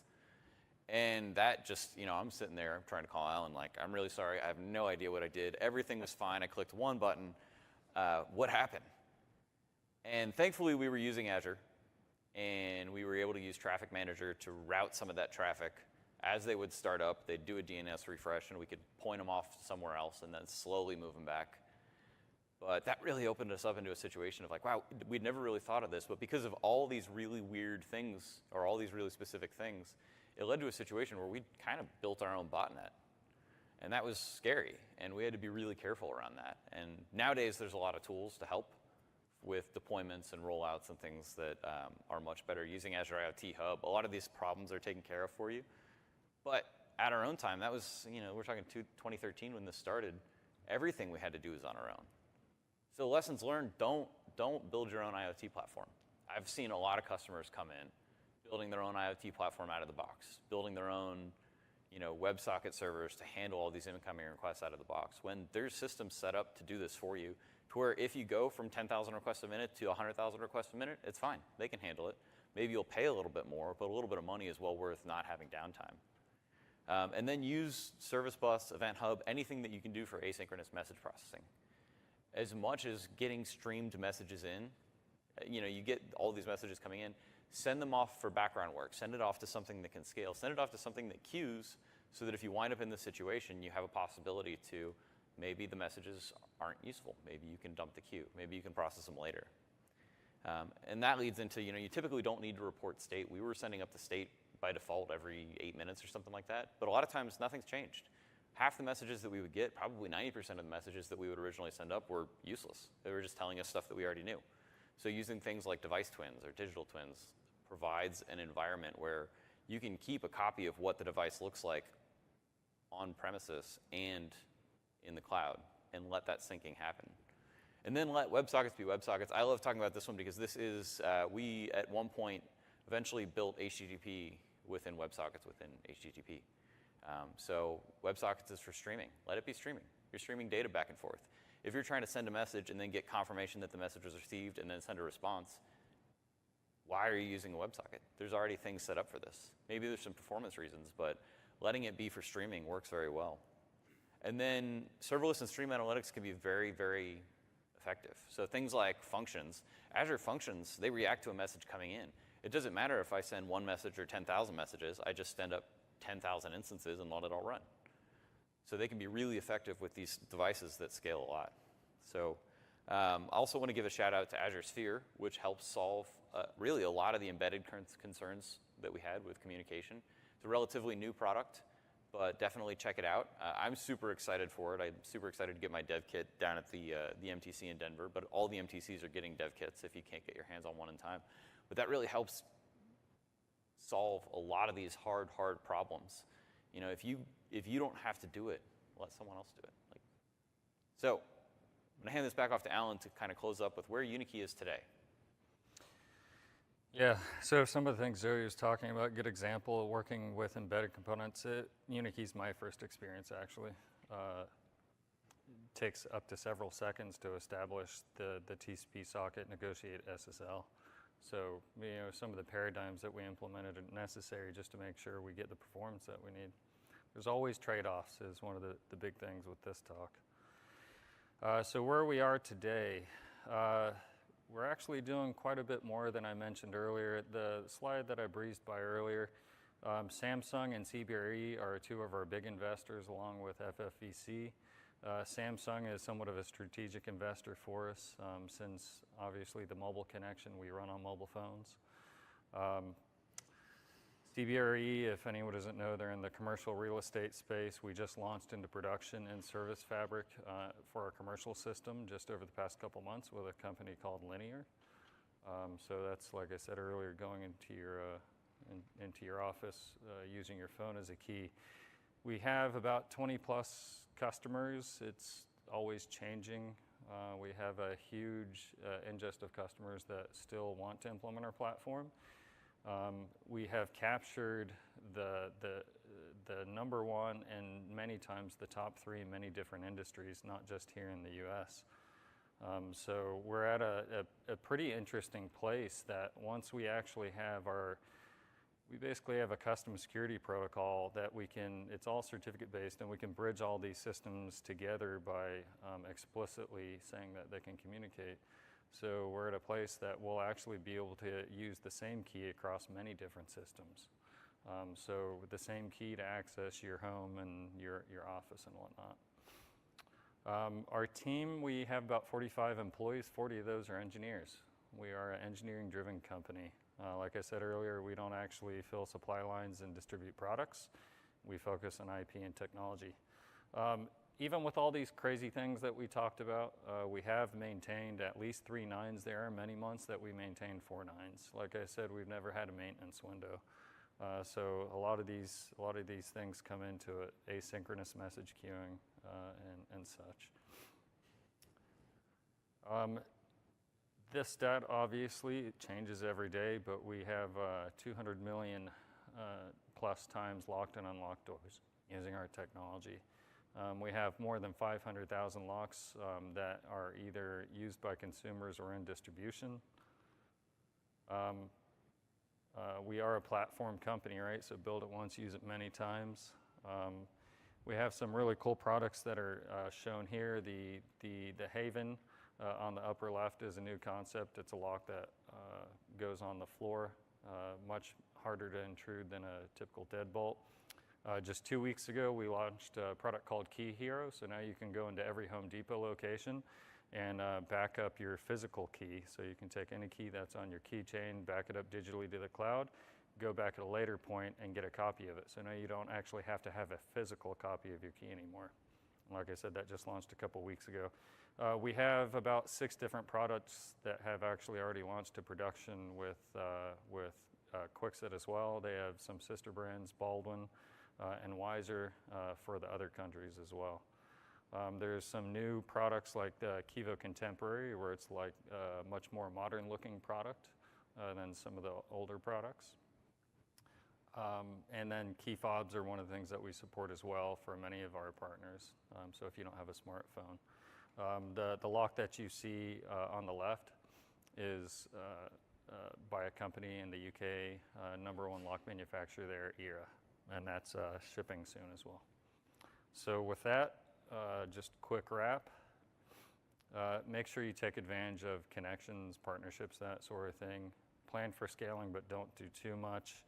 And that just, I'm sitting there trying to call Alan like, I'm really sorry, I have no idea what I did. Everything was fine, I clicked one button. What happened? And thankfully we were using Azure, and we were able to use Traffic Manager to route some of that traffic. As they would start up, they'd do a DNS refresh, and we could point them off somewhere else and then slowly move them back. But that really opened us up into a situation of like, wow, we'd never really thought of this, but because of all these really weird things, or all these really specific things, it led to a situation where we kind of built our own botnet. And that was scary, and we had to be really careful around that. And nowadays, there's a lot of tools to help with deployments and rollouts and things that are much better. Using Azure IoT Hub, a lot of these problems are taken care of for you. But at our own time, that was, we're talking 2013 when this started, everything we had to do was on our own. So lessons learned, don't build your own IoT platform. I've seen a lot of customers come in, building their own IoT platform out of the box, building their own WebSocket servers to handle all these incoming requests out of the box. When there's systems set up to do this for you, to where if you go from 10,000 requests a minute to 100,000 requests a minute, it's fine. They can handle it. maybe you'll pay a little bit more, but a little bit of money is well worth not having downtime. And then use Service Bus, Event Hub, anything that you can do for asynchronous message processing. As much as getting streamed messages in, you get all these messages coming in, send them off for background work. Send it off to something that can scale. Send it off to something that queues so that if you wind up in this situation, you have a possibility to, maybe the messages aren't useful. Maybe you can dump the queue. Maybe you can process them later. And that leads into, you typically don't need to report state. We were sending up the state by default every 8 minutes or something like that. But a lot of times, nothing's changed. Half the messages that we would get, probably 90% of the messages that we would originally send up were useless. They were just telling us stuff that we already knew. So using things like device twins or digital twins provides an environment where you can keep a copy of what the device looks like on premises and in the cloud and let that syncing happen. And then let WebSockets be WebSockets. I love talking about this one because this is, we at one point eventually built HTTP within WebSockets within HTTP. So WebSockets is for streaming. Let it be streaming. You're streaming data back and forth. If you're trying to send a message and then get confirmation that the message was received and then send a response, why are you using a WebSocket? There's already things set up for this. Maybe there's some performance reasons, but letting it be for streaming works very well. And then serverless and stream analytics can be very, very effective. So things like functions, Azure Functions, they react to a message coming in. It doesn't matter if I send one message or 10,000 messages. I just stand up 10,000 instances and let it all run. So they can be really effective with these devices that scale a lot. So I also want to give a shout out to Azure Sphere, which helps solve really a lot of the embedded concerns that we had with communication. It's a relatively new product, but definitely check it out. I'm super excited for it. I'm super excited to get my dev kit down at the MTC in Denver, but all the MTCs are getting dev kits if you can't get your hands on one in time. But that really helps solve a lot of these hard problems. If you don't have to do it, let someone else do it. So I'm gonna hand this back off to Alan to kind of close up with where UniKey is today. Yeah, so some of the things Zoe was talking about, good example, working with embedded components. UniKey's my first experience, actually. Takes up to several seconds to establish the TCP socket, negotiate SSL. So, some of the paradigms that we implemented are necessary just to make sure we get the performance that we need. There's always trade-offs is one of the big things with this talk. So where we are today, we're actually doing quite a bit more than I mentioned earlier. The slide that I breezed by earlier, Samsung and CBRE are two of our big investors along with FFVC. Samsung is somewhat of a strategic investor for us since obviously the mobile connection we run on mobile phones. CBRE, if anyone doesn't know, they're in the commercial real estate space. We just launched into production in Service Fabric for our commercial system just over the past couple months with a company called Linear. So that's, like I said earlier, going into your office using your phone as a key. We have about 20 plus customers. It's always changing. We have a huge ingest of customers that still want to implement our platform. We have captured the number one and many times the top three in many different industries, not just here in the US. So we're at a pretty interesting place that once we actually have we basically have a custom security protocol that it's all certificate based, and we can bridge all these systems together by explicitly saying that they can communicate. So we're at a place that we'll actually be able to use the same key across many different systems. So with the same key to access your home and your office and whatnot. Our team, we have about 45 employees. 40 of those are engineers. We are an engineering-driven company. Like I said earlier, we don't actually fill supply lines and distribute products. We focus on IP and technology. Even with all these crazy things that we talked about, we have maintained at least 3 nines. There are many months that we maintain 4 nines. Like I said, we've never had a maintenance window. So a lot of these things come into it, asynchronous message queuing and such. This stat obviously changes every day, but we have 200 million plus times locked and unlocked doors using our technology. We have more than 500,000 locks that are either used by consumers or in distribution. We are a platform company, right? So build it once, use it many times. We have some really cool products that are shown here. The Haven on the upper left is a new concept. It's a lock that goes on the floor, much harder to intrude than a typical deadbolt. Just 2 weeks ago, we launched a product called Key Hero. So now you can go into every Home Depot location and back up your physical key. So you can take any key that's on your keychain, back it up digitally to the cloud, go back at a later point and get a copy of it. So now you don't actually have to have a physical copy of your key anymore. Like I said, that just launched a couple weeks ago. We have about 6 different products that have actually already launched to production with Kwikset as well. They have some sister brands, Baldwin and Wiser for the other countries as well. There's some new products like the Kivo Contemporary, where it's like a much more modern looking product than some of the older products. And then key fobs are one of the things that we support as well for many of our partners. So if you don't have a smartphone. The lock that you see on the left is by a company in the UK, #1 lock manufacturer there, ERA, and that's shipping soon as well. So with that, just quick wrap. Make sure you take advantage of connections, partnerships, that sort of thing. Plan for scaling, but don't do too much.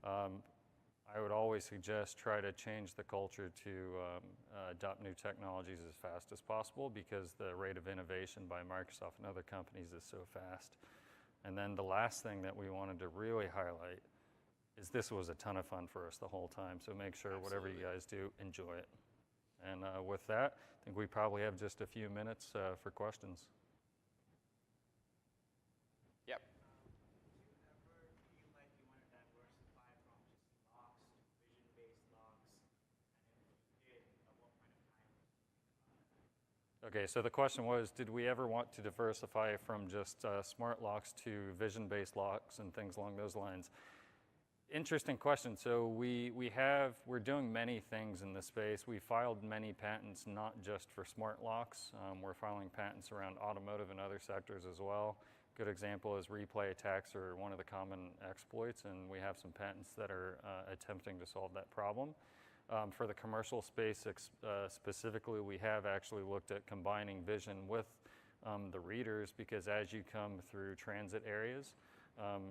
I would always suggest try to change the culture to adopt new technologies as fast as possible, because the rate of innovation by Microsoft and other companies is so fast. And then the last thing that we wanted to really highlight is this was a ton of fun for us the whole time. So make sure whatever you guys do, enjoy it. And with that, I think we probably have just a few minutes for questions. Yep. Okay, so the question was, did we ever want to diversify from just smart locks to vision-based locks and things along those lines? Interesting question. So we're doing many things in this space. We filed many patents, not just for smart locks. We're filing patents around automotive and other sectors as well. Good example is replay attacks are one of the common exploits, and we have some patents that are attempting to solve that problem. For the commercial space specifically, we have actually looked at combining vision with the readers, because as you come through transit areas,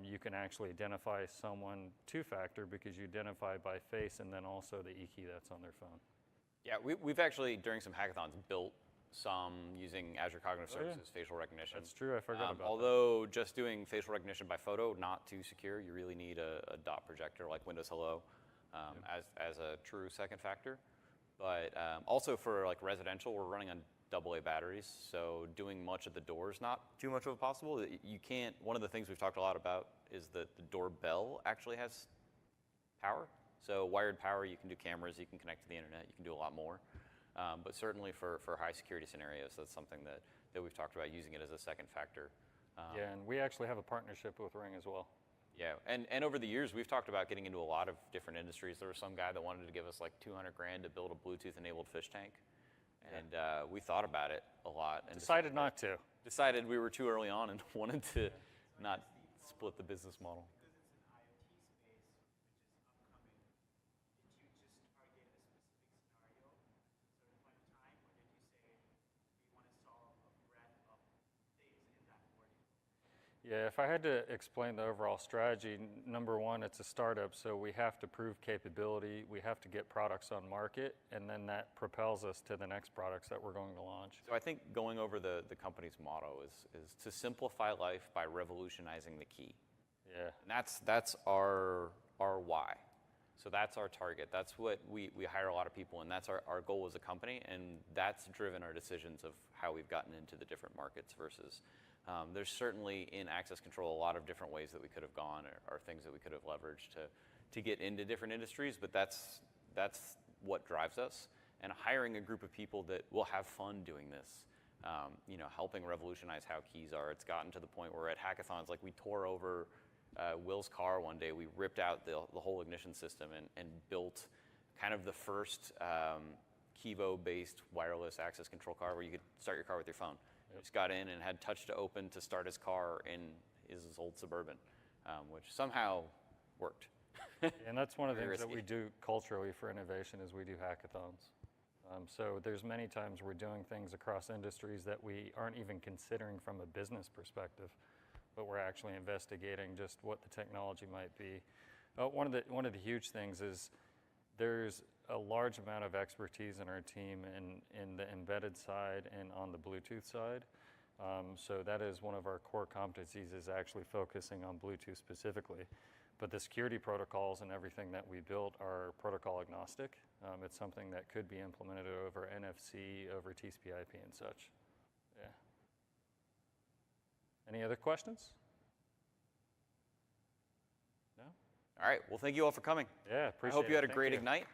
you can actually identify someone two-factor, because you identify by face and then also the e-key that's on their phone. Yeah, we've actually, during some hackathons, built some using Azure Cognitive Services, facial recognition. That's true, I forgot about that. Although just doing facial recognition by photo, not too secure. You really need a dot projector like Windows Hello as a true second factor. But also for like residential, we're running on AA batteries, so doing much at the door is not too much of a possible. You can't, one of the things we've talked a lot about is that the doorbell actually has power. So wired power, you can do cameras, you can connect to the internet, you can do a lot more. But certainly for high security scenarios, that's something that we've talked about, using it as a second factor. Yeah, and we actually have a partnership with Ring as well. Yeah, and over the years, we've talked about getting into a lot of different industries. There was some guy that wanted to give us like 200 grand to build a Bluetooth-enabled fish tank. And we thought about it a lot. And decided not to. Decided we were too early on and wanted to not split the business model. Yeah, if I had to explain the overall strategy, number one, it's a startup, so we have to prove capability, we have to get products on market, and then that propels us to the next products that we're going to launch. So I think going over the company's motto is to simplify life by revolutionizing the key. Yeah. And that's our why. So that's our target. That's what we hire a lot of people, and that's our goal as a company, and that's driven our decisions of how we've gotten into the different markets versus there's certainly in access control a lot of different ways that we could have gone or things that we could have leveraged to get into different industries, but that's what drives us. And hiring a group of people that will have fun doing this, helping revolutionize how keys are. It's gotten to the point where at hackathons, like we tore over Will's car one day. We ripped out the whole ignition system and built kind of the first Kivo-based wireless access control car where you could start your car with your phone. Just got in and had touch to open to start his car in his old Suburban. which somehow worked. And that's one of the Very things that we risky. do culturally for innovation is we do hackathons. So there's many times we're doing things across industries that we aren't even considering from a business perspective, but we're actually investigating just what the technology might be. One of the huge things is there's a large amount of expertise in our team in the embedded side and on the Bluetooth side. So that is one of our core competencies, is actually focusing on Bluetooth specifically. But the security protocols and everything that we built are protocol agnostic. It's something that could be implemented over NFC, over TCP/IP and such. Yeah. Any other questions? No? All right, well, thank you all for coming. Yeah, I appreciate it. hope you had a Thank great you. Ignite.